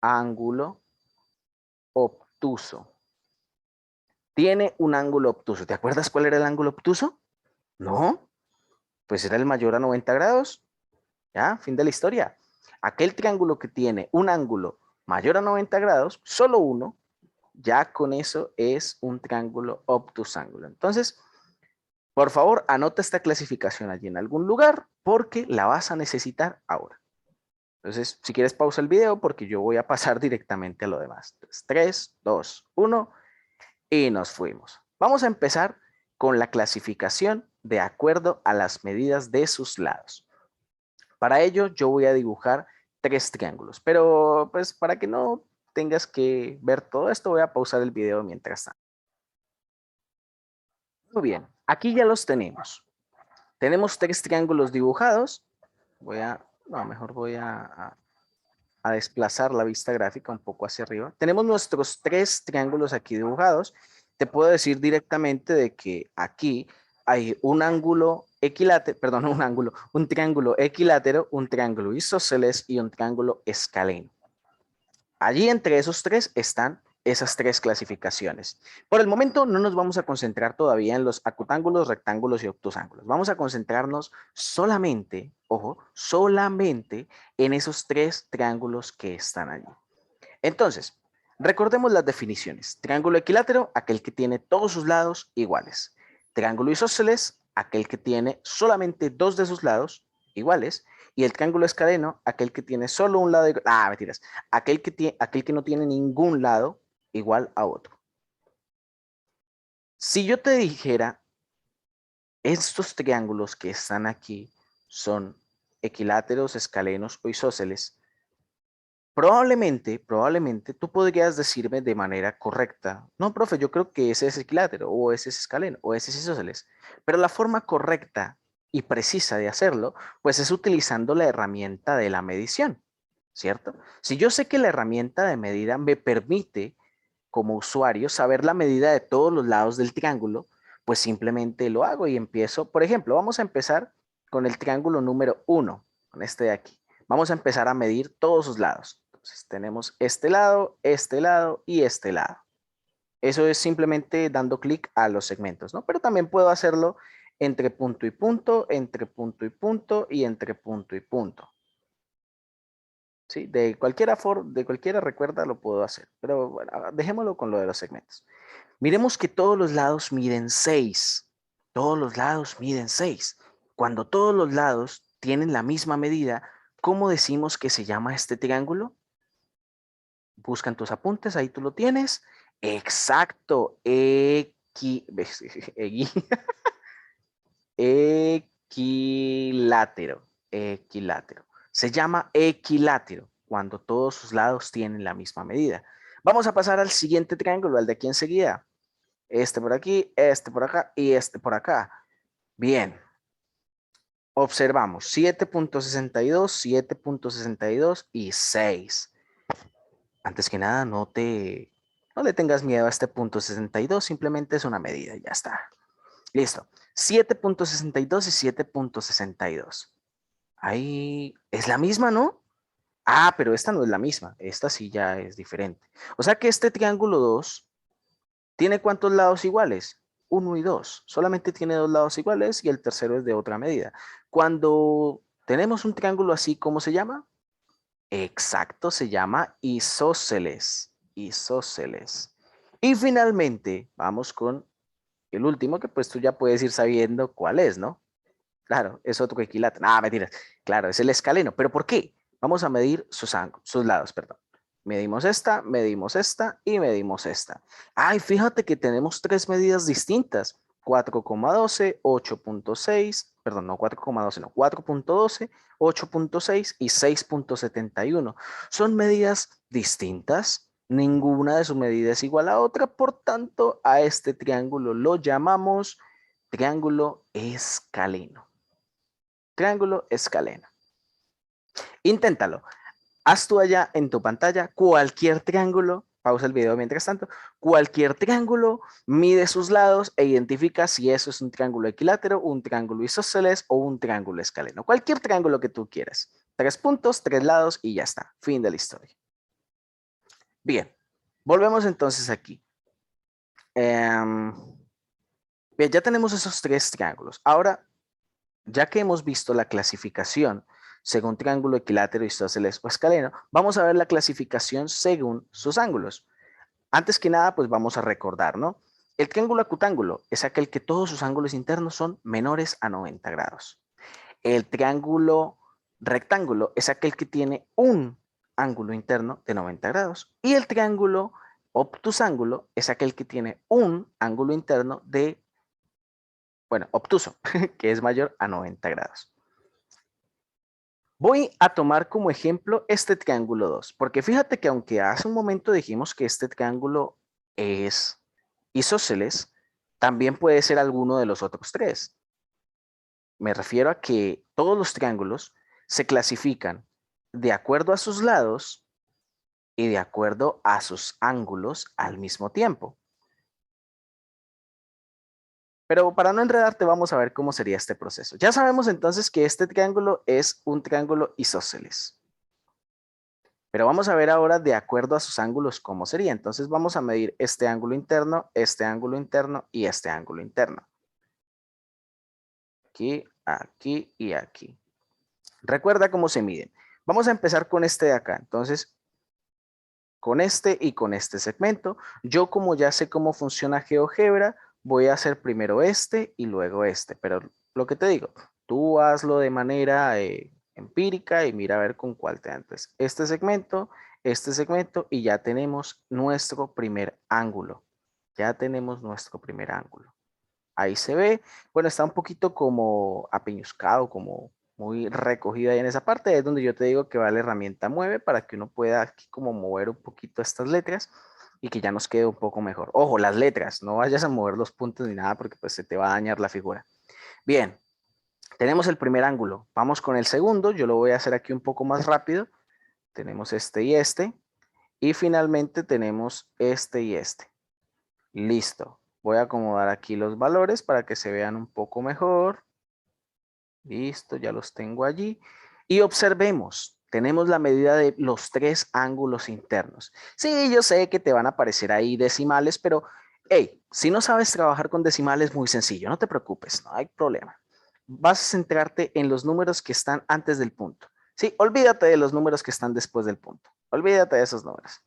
ángulo obtuso. Tiene un ángulo obtuso. ¿Te acuerdas cuál era el ángulo obtuso? No, pues era el mayor a 90 grados. Ya, fin de la historia. Aquel triángulo que tiene un ángulo mayor a 90 grados, solo uno, ya con eso es un triángulo obtusángulo. Entonces, por favor, anota esta clasificación allí en algún lugar porque la vas a necesitar ahora. Entonces, si quieres pausa el video porque yo voy a pasar directamente a lo demás. Entonces, 3, 2, 1 y nos fuimos. Vamos a empezar con la clasificación de acuerdo a las medidas de sus lados. Para ello, yo voy a dibujar 3 triángulos, pero pues para que no tengas que ver todo esto, voy a pausar el video mientras tanto. Muy bien, aquí ya los tenemos. Tenemos 3 triángulos dibujados. Mejor voy a desplazar la vista gráfica un poco hacia arriba. Tenemos nuestros 3 triángulos aquí dibujados. Te puedo decir directamente de que aquí hay un ángulo equilátero, perdón, un triángulo equilátero, un triángulo isósceles y un triángulo escaleno. Allí entre esos 3 están esas 3 clasificaciones. Por el momento no nos vamos a concentrar todavía en los acutángulos, rectángulos y obtusángulos. Vamos a concentrarnos solamente, ojo, solamente en esos 3 triángulos que están allí. Entonces, recordemos las definiciones. Triángulo equilátero, aquel que tiene todos sus lados iguales. Triángulo isósceles, aquel que tiene solamente 2 de sus lados iguales. Y el triángulo escaleno, aquel que tiene solo un lado igual. Ah, mentiras. Aquel que no tiene ningún lado igual a otro. Si yo te dijera, estos triángulos que están aquí son equiláteros, escalenos o isósceles, probablemente tú podrías decirme de manera correcta, no, profe, yo creo que ese es equilátero, o ese es escaleno, o ese es isósceles. Pero la forma correcta y precisa de hacerlo, pues es utilizando la herramienta de la medición, ¿cierto? Si yo sé que la herramienta de medida me permite, como usuario, saber la medida de todos los lados del triángulo, pues simplemente lo hago y empiezo. Por ejemplo, vamos a empezar con el triángulo número 1, con este de aquí. Vamos a empezar a medir todos sus lados. Entonces tenemos este lado y este lado. Eso es simplemente dando clic a los segmentos, ¿no? Pero también puedo hacerlo entre punto y punto, entre punto y punto y entre punto y punto. ¿Sí? De cualquiera recuerda lo puedo hacer. Pero bueno, dejémoslo con lo de los segmentos. Miremos que todos los lados miden 6. Todos los lados miden 6. Cuando todos los lados tienen la misma medida, ¿cómo decimos que se llama este triángulo? Busca en tus apuntes, ahí tú lo tienes. Exacto. Equilátero. Equilátero. Se llama equilátero cuando todos sus lados tienen la misma medida. Vamos a pasar al siguiente triángulo, al de aquí enseguida. Este por aquí, este por acá y este por acá. Bien. Observamos 7.62, 7.62 y 6. Antes que nada, no le tengas miedo a este punto 62, simplemente es una medida, ya está. Listo. 7.62 y 7.62. Ahí es la misma, ¿no? Ah, pero esta no es la misma. Esta sí ya es diferente. O sea que este triángulo 2 tiene ¿cuántos lados iguales? 1 y 2. Solamente tiene dos lados iguales y el tercero es de otra medida. Cuando tenemos un triángulo así, ¿cómo se llama? Exacto, se llama isósceles. Isósceles. Y finalmente, vamos con el último, que pues tú ya puedes ir sabiendo cuál es, ¿no? Claro, es otro equilátero. Ah, mentiras. Claro, es el escaleno. ¿Pero por qué? Vamos a medir sus lados, perdón. Medimos esta y medimos esta. Ay, fíjate que tenemos tres medidas distintas. 4,12, 8.6, perdón, no 4,12, no, 4.12, 8.6 y 6.71. Son medidas distintas. Ninguna de sus medidas es igual a otra. Por tanto, a este triángulo lo llamamos triángulo escaleno. Triángulo escaleno. Inténtalo. Haz tú allá en tu pantalla cualquier triángulo, pausa el video mientras tanto, cualquier triángulo, mide sus lados e identifica si eso es un triángulo equilátero, un triángulo isósceles o un triángulo escaleno. Cualquier triángulo que tú quieras. 3 puntos, 3 lados y ya está. Fin de la historia. Bien, volvemos entonces aquí. Bien, ya tenemos esos tres triángulos. Ahora, ya que hemos visto la clasificación según triángulo equilátero, isósceles o escaleno, vamos a ver la clasificación según sus ángulos. Antes que nada, pues vamos a recordar, ¿no? El triángulo acutángulo es aquel que todos sus ángulos internos son menores a 90 grados. El triángulo rectángulo es aquel que tiene un ángulo interno de 90 grados. Y el triángulo obtusángulo es aquel que tiene un ángulo interno de, bueno, obtuso, que es mayor a 90 grados. Voy a tomar como ejemplo este triángulo 2, porque fíjate que aunque hace un momento dijimos que este triángulo es isósceles, también puede ser alguno de los otros tres. Me refiero a que todos los triángulos se clasifican de acuerdo a sus lados y de acuerdo a sus ángulos al mismo tiempo. Pero para no enredarte, vamos a ver cómo sería este proceso. Ya sabemos entonces que este triángulo es un triángulo isósceles. Pero vamos a ver ahora de acuerdo a sus ángulos cómo sería. Entonces vamos a medir este ángulo interno y este ángulo interno. Aquí, aquí y aquí. Recuerda cómo se miden. Vamos a empezar con este de acá. Entonces, con este y con este segmento. Yo como ya sé cómo funciona GeoGebra, voy a hacer primero este y luego este. Pero lo que te digo, tú hazlo de manera empírica y mira a ver con cuál te da. Entonces, este segmento y ya tenemos nuestro primer ángulo. Ya tenemos nuestro primer ángulo. Ahí se ve, bueno, está un poquito como apeñuscado, como muy recogida ahí en esa parte, es donde yo te digo que va la herramienta mueve para que uno pueda aquí como mover un poquito estas letras y que ya nos quede un poco mejor. Ojo, las letras, no vayas a mover los puntos ni nada porque pues se te va a dañar la figura. Bien, tenemos el primer ángulo, vamos con el segundo, yo lo voy a hacer aquí un poco más rápido. Tenemos este y finalmente tenemos este y este. Listo. Voy a acomodar aquí los valores para que se vean un poco mejor. Listo, ya los tengo allí. Y observemos, tenemos la medida de los tres ángulos internos. Sí, yo sé que te van a aparecer ahí decimales, pero hey, si no sabes trabajar con decimales, muy sencillo, no te preocupes, no hay problema. Vas a centrarte en los números que están antes del punto. Sí, olvídate de los números que están después del punto. Olvídate de esos números.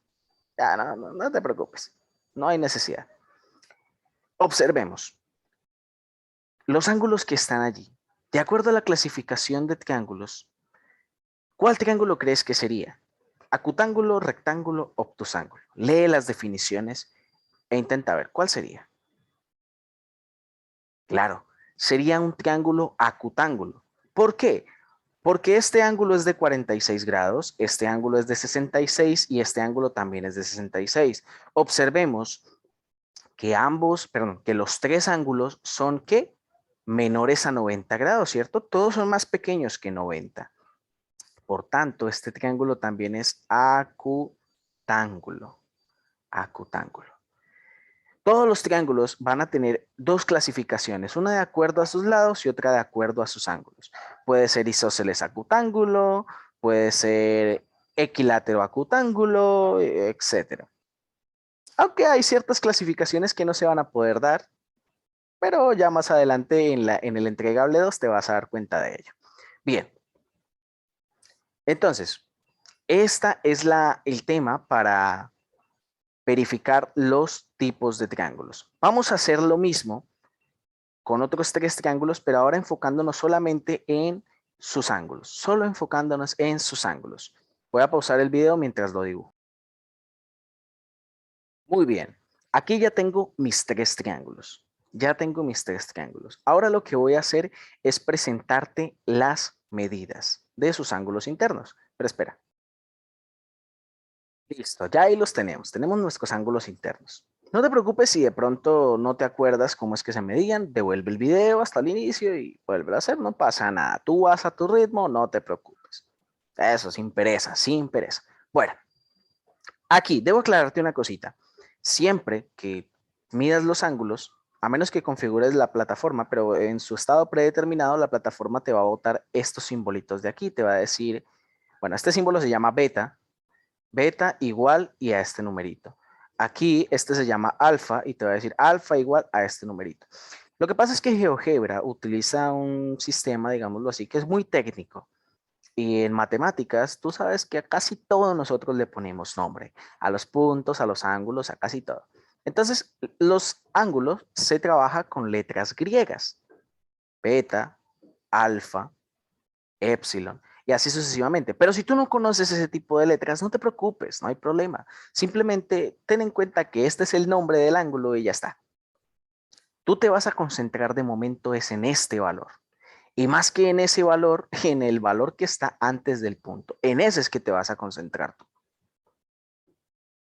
Ya, no te preocupes, no hay necesidad. Observemos los ángulos que están allí. De acuerdo a la clasificación de triángulos, ¿cuál triángulo crees que sería? Acutángulo, rectángulo, obtusángulo. Lee las definiciones E intenta ver, ¿cuál sería? Claro, sería un triángulo acutángulo. ¿Por qué? Porque este ángulo es de 46 grados, este ángulo es de 66 y este ángulo también es de 66. Observemos que que los tres ángulos son ¿qué? Menores a 90 grados, ¿cierto? Todos son más pequeños que 90. Por tanto, este triángulo también es acutángulo. Acutángulo. Todos los triángulos van a tener dos clasificaciones, una de acuerdo a sus lados y otra de acuerdo a sus ángulos. Puede ser isósceles acutángulo, puede ser equilátero acutángulo, etc. Aunque hay ciertas clasificaciones que no se van a poder dar, pero ya más adelante en el entregable 2 te vas a dar cuenta de ello. Bien, entonces, esta es el tema para verificar los tipos de triángulos. Vamos a hacer lo mismo con otros tres triángulos, pero ahora enfocándonos solamente en sus ángulos, solo enfocándonos en sus ángulos. Voy a pausar el video mientras lo dibujo. Muy bien, aquí ya tengo mis tres triángulos. Ya tengo mis tres triángulos. Ahora lo que voy a hacer es presentarte las medidas de sus ángulos internos. Pero espera. Listo, ya ahí los tenemos. Tenemos nuestros ángulos internos. No te preocupes si de pronto no te acuerdas cómo es que se medían. Devuelve el video hasta el inicio y vuelve a hacer. No pasa nada. Tú vas a tu ritmo, no te preocupes. Eso, sin pereza, sin pereza. Bueno, aquí debo aclararte una cosita. Siempre que midas los ángulos, a menos que configures la plataforma, pero en su estado predeterminado, la plataforma te va a botar estos simbolitos de aquí. Te va a decir, bueno, este símbolo se llama beta, beta igual y a este numerito. Aquí este se llama alfa y te va a decir alfa igual a este numerito. Lo que pasa es que GeoGebra utiliza un sistema, digámoslo así, que es muy técnico. Y en matemáticas, tú sabes que a casi todo nosotros le ponemos nombre, a los puntos, a los ángulos, a casi todo. Entonces, los ángulos se trabaja con letras griegas, beta, alfa, epsilon, y así sucesivamente. Pero si tú no conoces ese tipo de letras, no te preocupes, no hay problema. Simplemente ten en cuenta que este es el nombre del ángulo y ya está. Tú te vas a concentrar de momento es en este valor. Y más que en ese valor, en el valor que está antes del punto. En ese es que te vas a concentrar tú.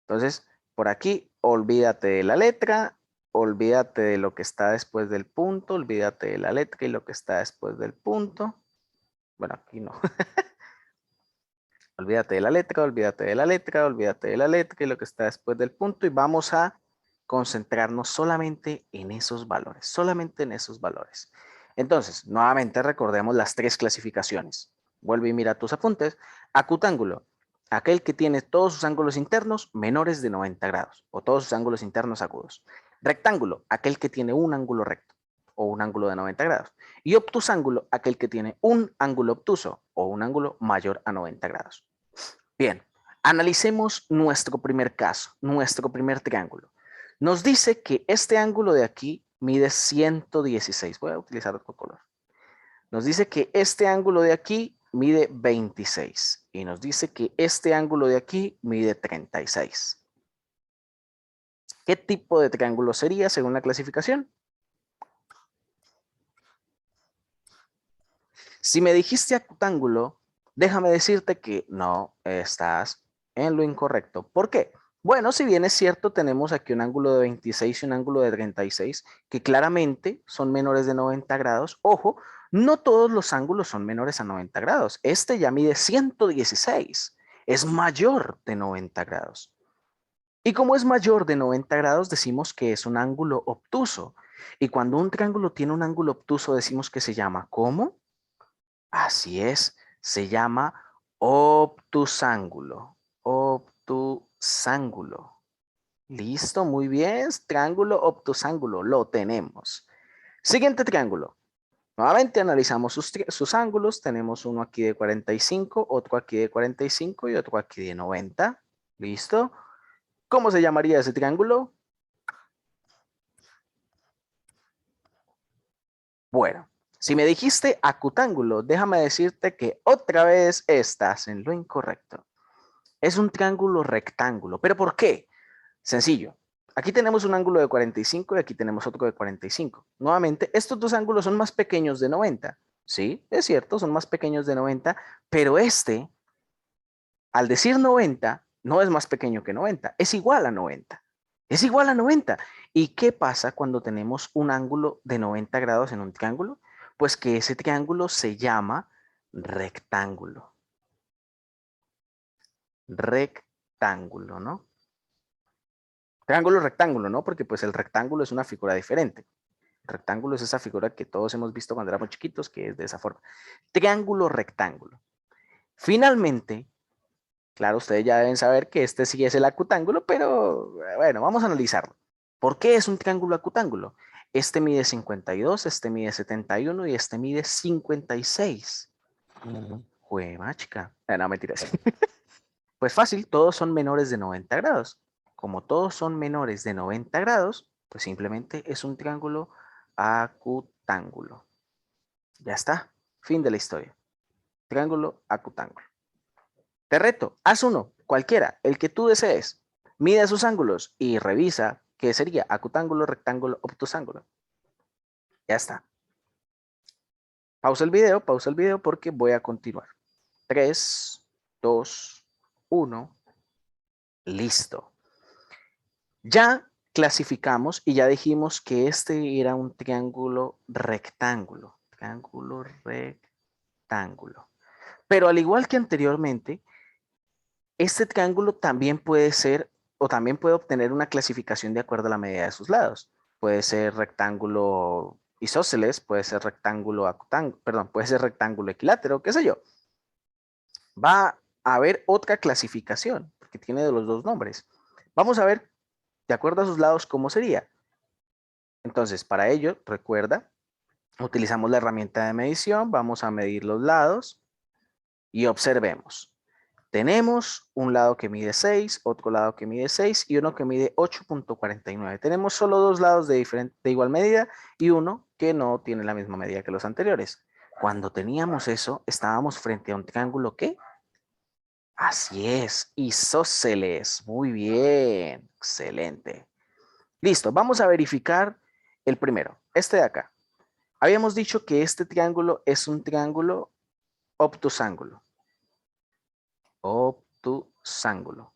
Entonces, por aquí, olvídate de la letra, olvídate de lo que está después del punto, olvídate de la letra y lo que está después del punto. Bueno, aquí no. Olvídate de la letra, olvídate de la letra, olvídate de la letra y lo que está después del punto y vamos a concentrarnos solamente en esos valores, solamente en esos valores. Entonces, nuevamente recordemos las tres clasificaciones. Vuelve y mira tus apuntes. Acutángulo, aquel que tiene todos sus ángulos internos menores de 90 grados o todos sus ángulos internos agudos. Rectángulo, aquel que tiene un ángulo recto o un ángulo de 90 grados. Y obtusángulo, aquel que tiene un ángulo obtuso o un ángulo mayor a 90 grados. Bien, analicemos nuestro primer caso, nuestro primer triángulo. Nos dice que este ángulo de aquí mide 116. Voy a utilizar otro color. Nos dice que este ángulo de aquí mide 26 y nos dice que este ángulo de aquí mide 36. ¿Qué tipo de triángulo sería según la clasificación? Si me dijiste acutángulo, déjame decirte que no estás en lo incorrecto. ¿Por qué? Bueno, si bien es cierto, tenemos aquí un ángulo de 26 y un ángulo de 36 que claramente son menores de 90 grados. Ojo, no todos los ángulos son menores a 90 grados. Este ya mide 116, es mayor de 90 grados. Y como es mayor de 90 grados, decimos que es un ángulo obtuso. Y cuando un triángulo tiene un ángulo obtuso, decimos que se llama ¿cómo? Así es, se llama obtusángulo. Obtusángulo. Listo, muy bien. Triángulo obtusángulo, lo tenemos. Siguiente triángulo. Nuevamente analizamos sus ángulos. Tenemos uno aquí de 45, otro aquí de 45 y otro aquí de 90. Listo. ¿Cómo se llamaría ese triángulo? Bueno, si me dijiste acutángulo, déjame decirte que otra vez estás en lo incorrecto. Es un triángulo rectángulo. ¿Pero por qué? Sencillo. Aquí tenemos un ángulo de 45 y aquí tenemos otro de 45. Nuevamente, estos dos ángulos son más pequeños de 90. Sí, es cierto, son más pequeños de 90, pero este, al decir 90, no es más pequeño que 90, es igual a 90. Es igual a 90. ¿Y qué pasa cuando tenemos un ángulo de 90 grados en un triángulo? Pues que ese triángulo se llama rectángulo. Rectángulo, ¿no? Triángulo, rectángulo, ¿no? Porque pues el rectángulo es una figura diferente. El rectángulo es esa figura que todos hemos visto cuando éramos chiquitos, que es de esa forma. Triángulo, rectángulo. Finalmente, claro, ustedes ya deben saber que este sí es el acutángulo, pero bueno, vamos a analizarlo. ¿Por qué es un triángulo acutángulo? Este mide 52, este mide 71 y este mide 56. Juega, chica. No, mentiras. Pues fácil, todos son menores de 90 grados. Como todos son menores de 90 grados, pues simplemente es un triángulo acutángulo. Ya está, fin de la historia. Triángulo acutángulo. Te reto, haz uno, cualquiera, el que tú desees. Mide sus ángulos y revisa qué sería acutángulo, rectángulo, obtusángulo. Ya está. Pausa el video porque voy a continuar. 3, 2, 1, listo. Ya clasificamos y ya dijimos que este era un triángulo rectángulo. Triángulo rectángulo. Pero al igual que anteriormente, este triángulo también puede ser o también puede obtener una clasificación de acuerdo a la medida de sus lados. Puede ser rectángulo isósceles, puede ser rectángulo acutángulo, perdón, puede ser rectángulo equilátero, qué sé yo. Va a haber otra clasificación, porque tiene de los dos nombres. Vamos a ver, de acuerdo a sus lados, cómo sería. Entonces, para ello, recuerda, utilizamos la herramienta de medición, vamos a medir los lados y observemos. Tenemos un lado que mide 6, otro lado que mide 6 y uno que mide 8.49. Tenemos solo dos lados de igual medida y uno que no tiene la misma medida que los anteriores. Cuando teníamos eso, estábamos frente a un triángulo ¿qué? Así es, isósceles. Muy bien, excelente. Listo, vamos a verificar el primero, este de acá. Habíamos dicho que este triángulo es un triángulo obtusángulo. Obtusángulo.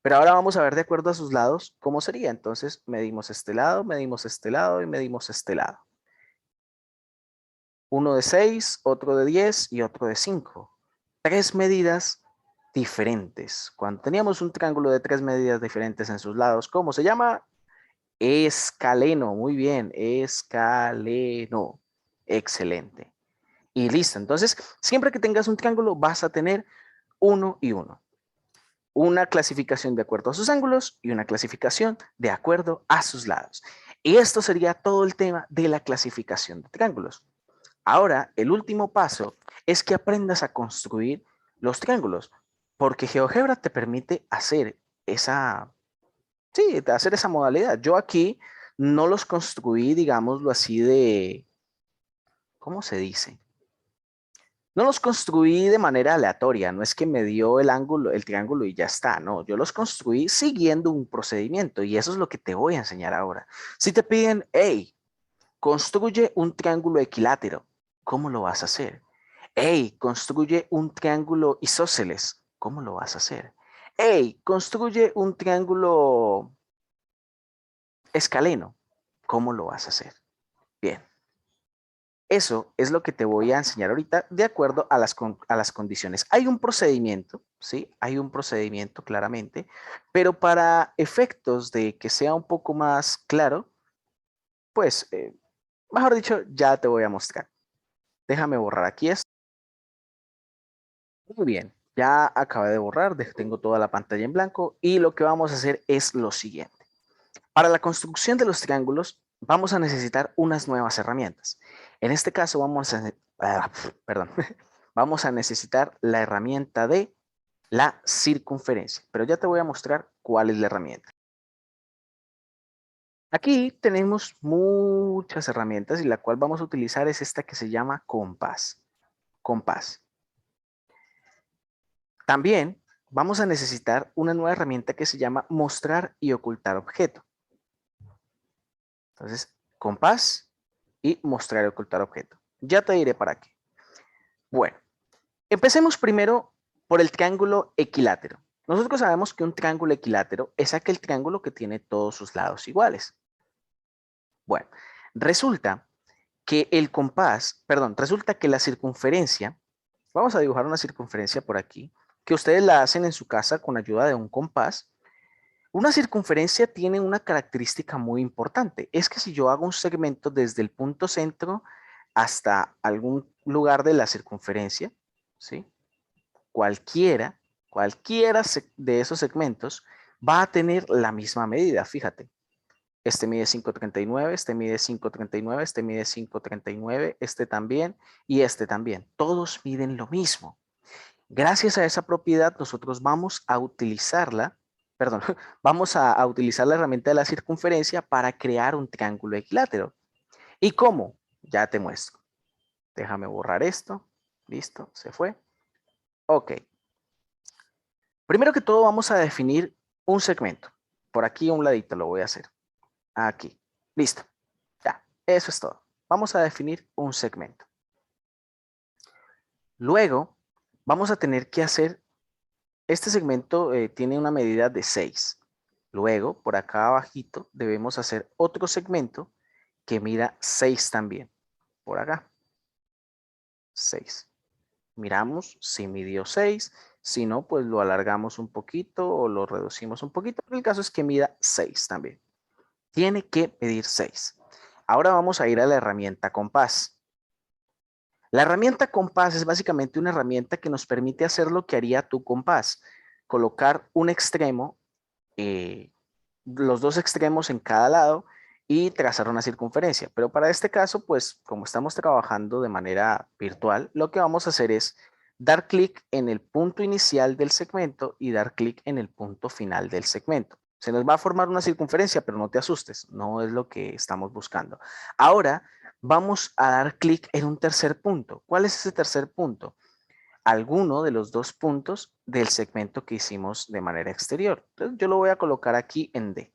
Pero ahora vamos a ver de acuerdo a sus lados cómo sería. Entonces medimos este lado y medimos este lado. Uno de 6, otro de 10 y otro de 5. Tres medidas diferentes. Cuando teníamos un triángulo de tres medidas diferentes en sus lados, ¿cómo se llama? Escaleno. Muy bien, escaleno. Excelente. Y listo. Entonces, siempre que tengas un triángulo vas a tener uno y uno. Una clasificación de acuerdo a sus ángulos y una clasificación de acuerdo a sus lados. Y esto sería todo el tema de la clasificación de triángulos. Ahora, el último paso es que aprendas a construir los triángulos, porque GeoGebra te permite hacer esa, sí, hacer esa modalidad. Yo aquí no los construí, digámoslo así, de, ¿cómo se dice? No los construí de manera aleatoria, no es que me dio el ángulo, el triángulo y ya está, no, yo los construí siguiendo un procedimiento y eso es lo que te voy a enseñar ahora. Si te piden, hey, construye un triángulo equilátero, ¿cómo lo vas a hacer? Hey, construye un triángulo isósceles, ¿cómo lo vas a hacer? Hey, construye un triángulo escaleno, ¿cómo lo vas a hacer? Bien. Eso es lo que te voy a enseñar ahorita de acuerdo a las condiciones. Hay un procedimiento, ¿sí? Hay un procedimiento claramente, pero para efectos de que sea un poco más claro, pues, mejor dicho, ya te voy a mostrar. Déjame borrar aquí esto. Muy bien, ya acabé de borrar, tengo toda la pantalla en blanco y lo que vamos a hacer es lo siguiente. Para la construcción de los triángulos vamos a necesitar unas nuevas herramientas. En este caso perdón, vamos a necesitar la herramienta de la circunferencia, pero ya te voy a mostrar cuál es la herramienta. Aquí tenemos muchas herramientas y la cual vamos a utilizar es esta que se llama compás. Compás. También vamos a necesitar una nueva herramienta que se llama mostrar y ocultar objeto. Entonces, compás y mostrar y ocultar objeto. Ya te diré para qué. Bueno, empecemos primero por el triángulo equilátero. Nosotros sabemos que un triángulo equilátero es aquel triángulo que tiene todos sus lados iguales. Bueno, resulta que el compás, perdón, resulta que la circunferencia, vamos a dibujar una circunferencia por aquí, que ustedes la hacen en su casa con ayuda de un compás. Una circunferencia tiene una característica muy importante, es que si yo hago un segmento desde el punto centro hasta algún lugar de la circunferencia, ¿sí? Cualquiera de esos segmentos va a tener la misma medida, fíjate. Este mide 5.39, este mide 5.39, este mide 5.39, este también y este también. Todos miden lo mismo. Gracias a esa propiedad nosotros vamos a utilizarla, perdón, vamos a utilizar la herramienta de la circunferencia para crear un triángulo equilátero. ¿Y cómo? Ya te muestro. Déjame borrar esto. Listo, se fue. Ok. Primero que todo vamos a definir un segmento. Por aquí a un ladito lo voy a hacer. Aquí. Listo. Ya, eso es todo. Vamos a definir un segmento. Luego vamos a tener que hacer, este segmento tiene una medida de 6. Luego, por acá abajito, debemos hacer otro segmento que mida 6 también. Por acá. 6. Miramos si midió 6. Si no, pues lo alargamos un poquito o lo reducimos un poquito. Pero el caso es que mida 6 también. Tiene que medir 6. Ahora vamos a ir a la herramienta compás. La herramienta compás es básicamente una herramienta que nos permite hacer lo que haría tu compás. Colocar un extremo, los dos extremos en cada lado y trazar una circunferencia. Pero para este caso, pues como estamos trabajando de manera virtual, lo que vamos a hacer es dar clic en el punto inicial del segmento y dar clic en el punto final del segmento. Se nos va a formar una circunferencia, pero no te asustes, no es lo que estamos buscando. Ahora vamos a dar clic en un tercer punto. ¿Cuál es ese tercer punto? Alguno de los dos puntos del segmento que hicimos de manera exterior. Entonces yo lo voy a colocar aquí en D.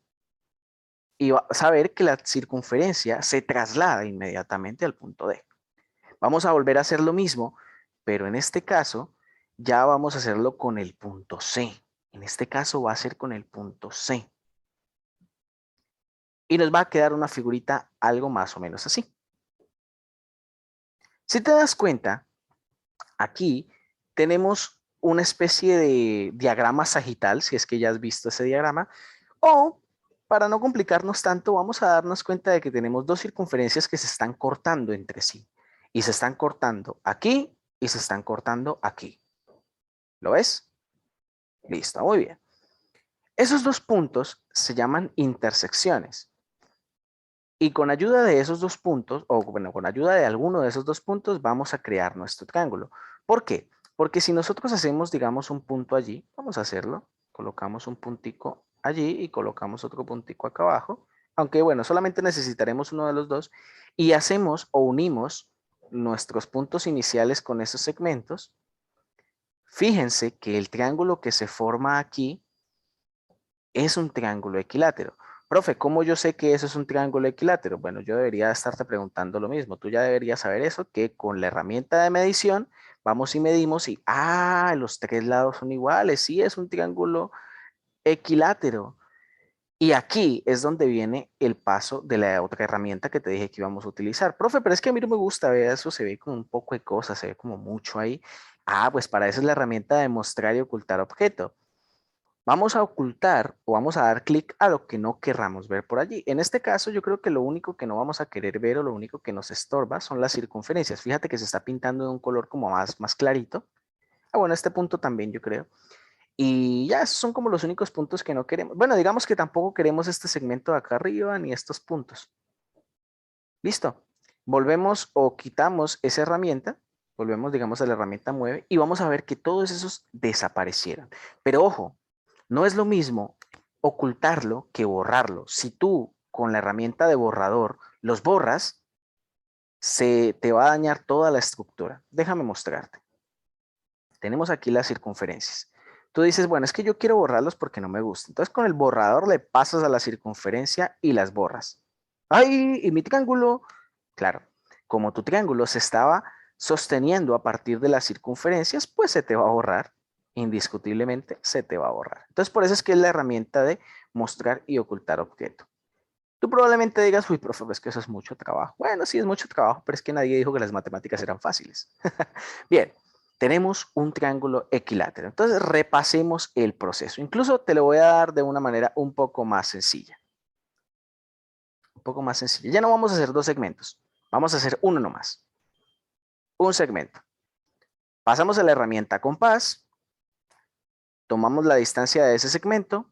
Y vas a ver que la circunferencia se traslada inmediatamente al punto D. Vamos a volver a hacer lo mismo, pero en este caso ya vamos a hacerlo con el punto C. En este caso va a ser con el punto C. Y nos va a quedar una figurita algo más o menos así. Si te das cuenta, aquí tenemos una especie de diagrama sagital, si es que ya has visto ese diagrama, o para no complicarnos tanto, vamos a darnos cuenta de que tenemos dos circunferencias que se están cortando entre sí. Y se están cortando aquí y se están cortando aquí. ¿Lo ves? Listo, muy bien. Esos dos puntos se llaman intersecciones. Y con ayuda de esos dos puntos, o bueno, con ayuda de alguno de esos dos puntos, vamos a crear nuestro triángulo. ¿Por qué? Porque si nosotros hacemos, digamos, un punto allí, vamos a hacerlo, colocamos un puntico allí y colocamos otro puntico acá abajo, aunque bueno, solamente necesitaremos uno de los dos, y hacemos o unimos nuestros puntos iniciales con esos segmentos. Fíjense que el triángulo que se forma aquí es un triángulo equilátero. Profe, ¿cómo yo sé que eso es un triángulo equilátero? Bueno, yo debería estarte preguntando lo mismo. Tú ya deberías saber eso, que con la herramienta de medición vamos y medimos y, los tres lados son iguales. Sí, es un triángulo equilátero. Y aquí es donde viene el paso de la otra herramienta que te dije que íbamos a utilizar. Profe, pero es que a mí no me gusta, ver eso, se ve como un poco de cosas, se ve como mucho ahí. Pues para eso es la herramienta de mostrar y ocultar objeto. Vamos a ocultar o vamos a dar clic a lo que no querramos ver por allí. En este caso, yo creo que lo único que no vamos a querer ver o lo único que nos estorba son las circunferencias. Fíjate que se está pintando de un color como más clarito. Bueno, este punto también yo creo. Y ya, esos son como los únicos puntos que no queremos. Bueno, digamos que tampoco queremos este segmento de acá arriba ni estos puntos. Listo. Volvemos o quitamos esa herramienta. Volvemos, digamos, a la herramienta mueve y vamos a ver que todos esos desaparecieron. Pero ojo, no es lo mismo ocultarlo que borrarlo. Si tú con la herramienta de borrador los borras, se te va a dañar toda la estructura. Déjame mostrarte. Tenemos aquí las circunferencias. Tú dices, bueno, es que yo quiero borrarlos porque no me gusta. Entonces con el borrador le pasas a la circunferencia y las borras. ¡Ay! ¿Y mi triángulo? Claro, como tu triángulo se estaba sosteniendo a partir de las circunferencias, pues se te va a borrar. Indiscutiblemente se te va a borrar. Entonces por eso es que es la herramienta de mostrar y ocultar objeto. Tú probablemente digas, uy, profe, es que eso es mucho trabajo. Bueno, sí es mucho trabajo, pero es que nadie dijo que las matemáticas eran fáciles. Bien, tenemos un triángulo equilátero. Entonces repasemos el proceso. Incluso te lo voy a dar de una manera un poco más sencilla. Un poco más sencilla. Ya no vamos a hacer dos segmentos. Vamos a hacer uno nomás. Un segmento. Pasamos a la herramienta compás. Tomamos la distancia de ese segmento.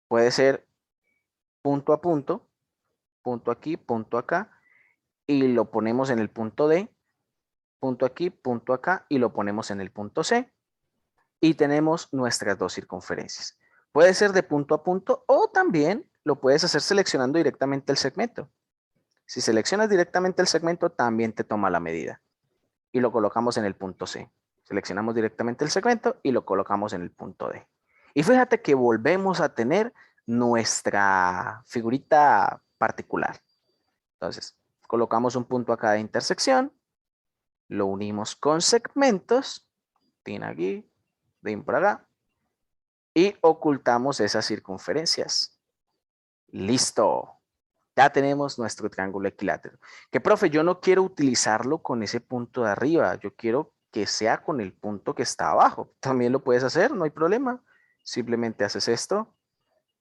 Puede ser punto a punto aquí, punto acá. Y lo ponemos en el punto D. Punto aquí, punto acá. Y lo ponemos en el punto C. Y tenemos nuestras dos circunferencias. Puede ser de punto a punto o también lo puedes hacer seleccionando directamente el segmento. Si seleccionas directamente el segmento, también te toma la medida. Y lo colocamos en el punto C. Seleccionamos directamente el segmento y lo colocamos en el punto D. Y fíjate que volvemos a tener nuestra figurita particular. Entonces, colocamos un punto acá de intersección, lo unimos con segmentos, tin aquí, din por acá, y ocultamos esas circunferencias. Listo. Ya tenemos nuestro triángulo equilátero. Que profe, yo no quiero utilizarlo con ese punto de arriba, yo quiero que sea con el punto que está abajo. También lo puedes hacer, no hay problema. Simplemente haces esto,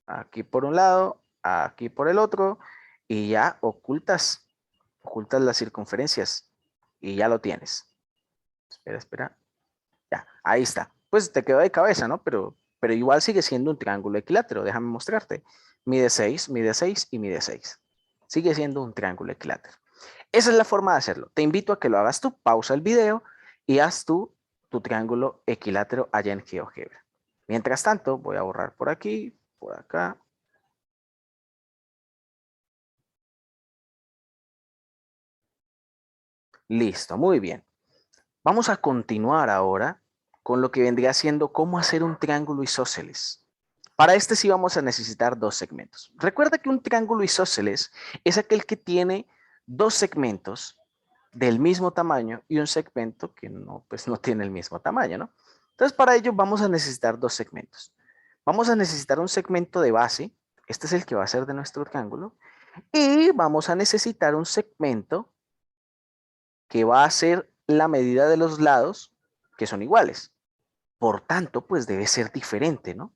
aquí por un lado, aquí por el otro, y ya ocultas las circunferencias y ya lo tienes. Espera. Ya, ahí está. Pues te quedó de cabeza, ¿no? Pero igual sigue siendo un triángulo equilátero. Déjame mostrarte. Mide 6, mide 6 y mide 6. Sigue siendo un triángulo equilátero. Esa es la forma de hacerlo. Te invito a que lo hagas tú. Pausa el video y haz tú tu triángulo equilátero allá en GeoGebra. Mientras tanto, voy a borrar por aquí, por acá. Listo, muy bien. Vamos a continuar ahora con lo que vendría siendo cómo hacer un triángulo isósceles. Para este sí vamos a necesitar dos segmentos. Recuerda que un triángulo isósceles es aquel que tiene dos segmentos del mismo tamaño y un segmento que no, pues no tiene el mismo tamaño, ¿no? Entonces para ello vamos a necesitar dos segmentos. Vamos a necesitar un segmento de base, este es el que va a ser de nuestro triángulo, y vamos a necesitar un segmento que va a ser la medida de los lados que son iguales. Por tanto, pues debe ser diferente, ¿no?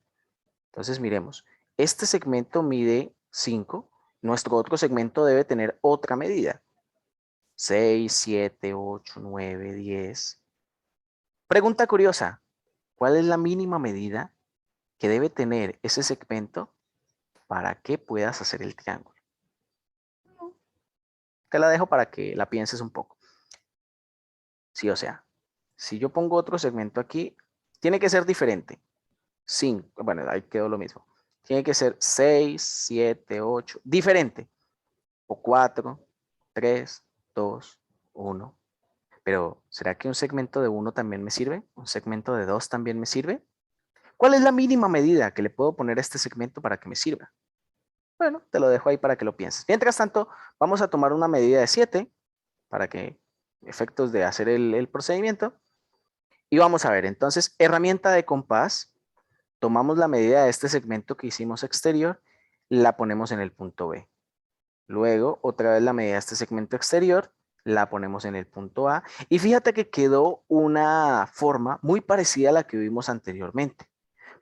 Entonces miremos, este segmento mide 5, nuestro otro segmento debe tener otra medida. 6, 7, 8, 9, 10. Pregunta curiosa, ¿cuál es la mínima medida que debe tener ese segmento para que puedas hacer el triángulo? Te la dejo para que la pienses un poco. Sí, o sea, si yo pongo otro segmento aquí, tiene que ser diferente. 5, bueno, ahí quedó lo mismo. Tiene que ser 6, 7, 8, diferente. O 4, 3, 2, 1. Pero, ¿será que un segmento de 1 también me sirve? ¿Un segmento de 2 también me sirve? ¿Cuál es la mínima medida que le puedo poner a este segmento para que me sirva? Bueno, te lo dejo ahí para que lo pienses. Mientras tanto, vamos a tomar una medida de 7 para que efectos de hacer el procedimiento. Y vamos a ver, entonces, herramienta de compás. Tomamos la medida de este segmento que hicimos exterior, la ponemos en el punto B. Luego, otra vez la medida de este segmento exterior, la ponemos en el punto A. Y fíjate que quedó una forma muy parecida a la que vimos anteriormente.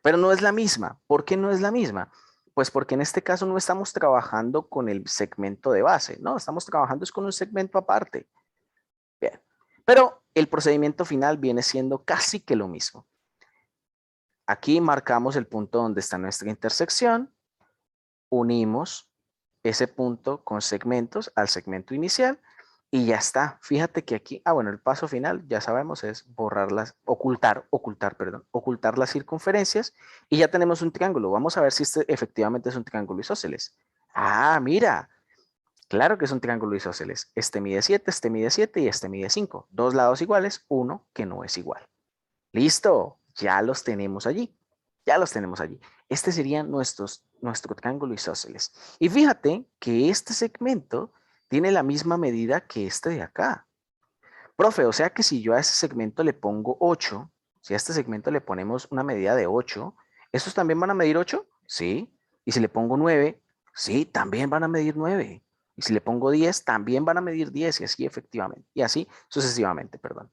Pero no es la misma. ¿Por qué no es la misma? Pues porque en este caso no estamos trabajando con el segmento de base, no, estamos trabajando es con un segmento aparte. Bien. Pero el procedimiento final viene siendo casi que lo mismo. Aquí marcamos el punto donde está nuestra intersección, unimos ese punto con segmentos al segmento inicial y ya está. Fíjate que aquí, bueno, el paso final ya sabemos es borrarlas, ocultar las circunferencias y ya tenemos un triángulo. Vamos a ver si este efectivamente es un triángulo isósceles. Ah, mira, claro que es un triángulo isósceles. Este mide 7 y este mide 5. Dos lados iguales, uno que no es igual. Listo, Ya los tenemos allí. Ya los tenemos allí. Este sería nuestro triángulo isósceles. Y fíjate que este segmento tiene la misma medida que este de acá. Profe, o sea que si yo a ese segmento le pongo 8, si a este segmento le ponemos una medida de 8, ¿estos también van a medir 8? Sí. Y si le pongo 9, sí, también van a medir 9. Y si le pongo 10, también van a medir 10 y así efectivamente. Y así sucesivamente, perdón.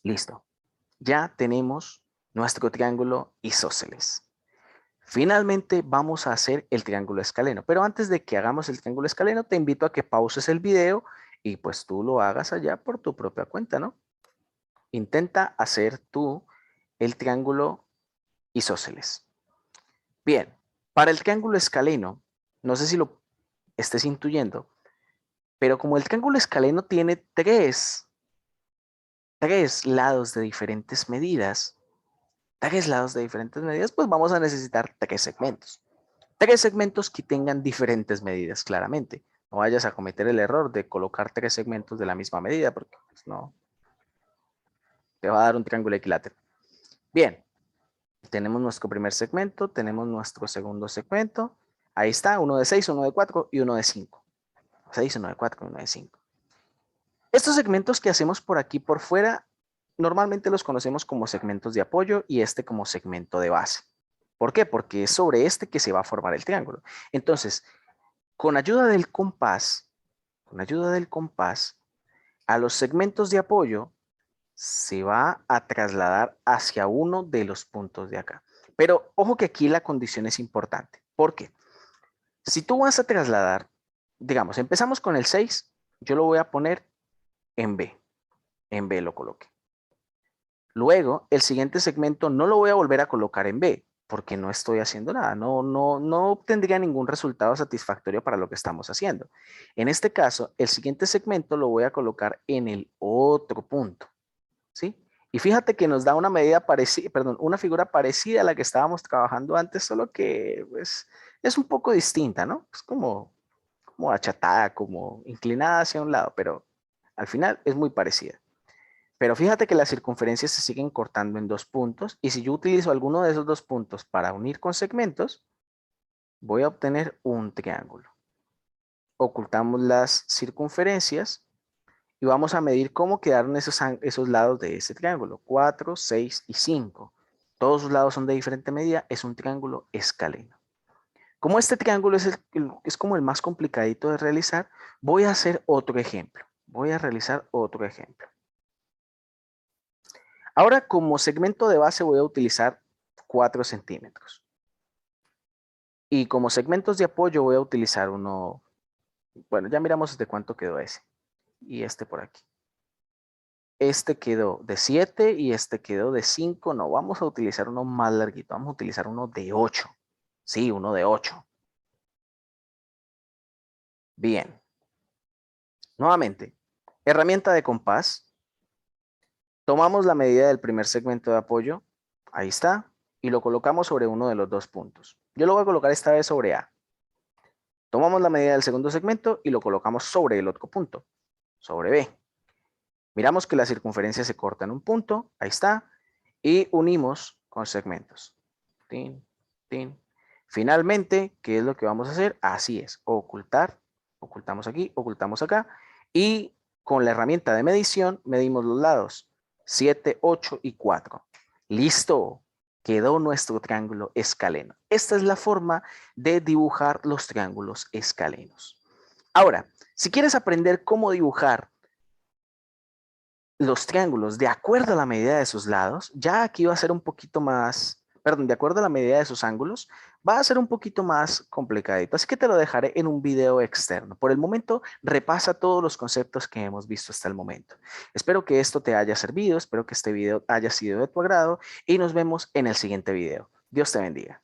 Listo. Ya tenemos nuestro triángulo isósceles. Finalmente vamos a hacer el triángulo escaleno. Pero antes de que hagamos el triángulo escaleno, te invito a que pauses el video y pues tú lo hagas allá por tu propia cuenta, ¿no? Intenta hacer tú el triángulo isósceles. Bien, para el triángulo escaleno, no sé si lo estés intuyendo, pero como el triángulo escaleno tiene tres lados de diferentes medidas, pues vamos a necesitar tres segmentos. Tres segmentos que tengan diferentes medidas, claramente. No vayas a cometer el error de colocar tres segmentos de la misma medida, porque pues, no, te va a dar un triángulo equilátero. Bien, tenemos nuestro primer segmento, tenemos nuestro segundo segmento. Ahí está, uno de 6, uno de 4 y uno de 5. 6, uno de 4 y uno de 5. Estos segmentos que hacemos por aquí por fuera, normalmente los conocemos como segmentos de apoyo y este como segmento de base. ¿Por qué? Porque es sobre este que se va a formar el triángulo. Entonces, con ayuda del compás, a los segmentos de apoyo se va a trasladar hacia uno de los puntos de acá. Pero ojo que aquí la condición es importante. ¿Por qué? Si tú vas a trasladar, digamos, empezamos con el 6, yo lo voy a poner en B. En B lo coloqué. Luego, el siguiente segmento no lo voy a volver a colocar en B, porque no estoy haciendo nada, no obtendría ningún resultado satisfactorio para lo que estamos haciendo. En este caso, el siguiente segmento lo voy a colocar en el otro punto, ¿sí? Y fíjate que nos da una medida parecida, perdón, una figura parecida a la que estábamos trabajando antes, solo que pues, es un poco distinta, ¿no? Es como achatada, como inclinada hacia un lado, pero al final es muy parecida. Pero fíjate que las circunferencias se siguen cortando en dos puntos y si yo utilizo alguno de esos dos puntos para unir con segmentos, voy a obtener un triángulo. Ocultamos las circunferencias y vamos a medir cómo quedaron esos lados de ese triángulo. 4, 6 y 5. Todos sus lados son de diferente medida, es un triángulo escaleno. Como este triángulo es como el más complicadito de realizar, voy a hacer otro ejemplo. Voy a realizar otro ejemplo. Ahora como segmento de base voy a utilizar 4 centímetros. Y como segmentos de apoyo voy a utilizar uno, bueno, ya miramos de cuánto quedó ese. Y este por aquí. Este quedó de 7 y este quedó de 5. No, vamos a utilizar uno más larguito. Vamos a utilizar uno de 8. Sí, uno de 8. Bien. Nuevamente, herramienta de compás. Tomamos la medida del primer segmento de apoyo. Ahí está. Y lo colocamos sobre uno de los dos puntos. Yo lo voy a colocar esta vez sobre A. Tomamos la medida del segundo segmento y lo colocamos sobre el otro punto, sobre B. Miramos que la circunferencia se corta en un punto, ahí está, y unimos con segmentos. Tin, tin. Finalmente, ¿qué es lo que vamos a hacer? Así es, ocultar, ocultamos aquí, ocultamos acá, y con la herramienta de medición medimos los lados, 7, 8 y 4. ¡Listo! Quedó nuestro triángulo escaleno. Esta es la forma de dibujar los triángulos escalenos. Ahora, si quieres aprender cómo dibujar los triángulos de acuerdo a la medida de sus lados, ya aquí va a ser un poquito más, perdón, de acuerdo a la medida de sus ángulos, va a ser un poquito más complicadito. Así que te lo dejaré en un video externo. Por el momento, repasa todos los conceptos que hemos visto hasta el momento. Espero que esto te haya servido, espero que este video haya sido de tu agrado y nos vemos en el siguiente video. Dios te bendiga.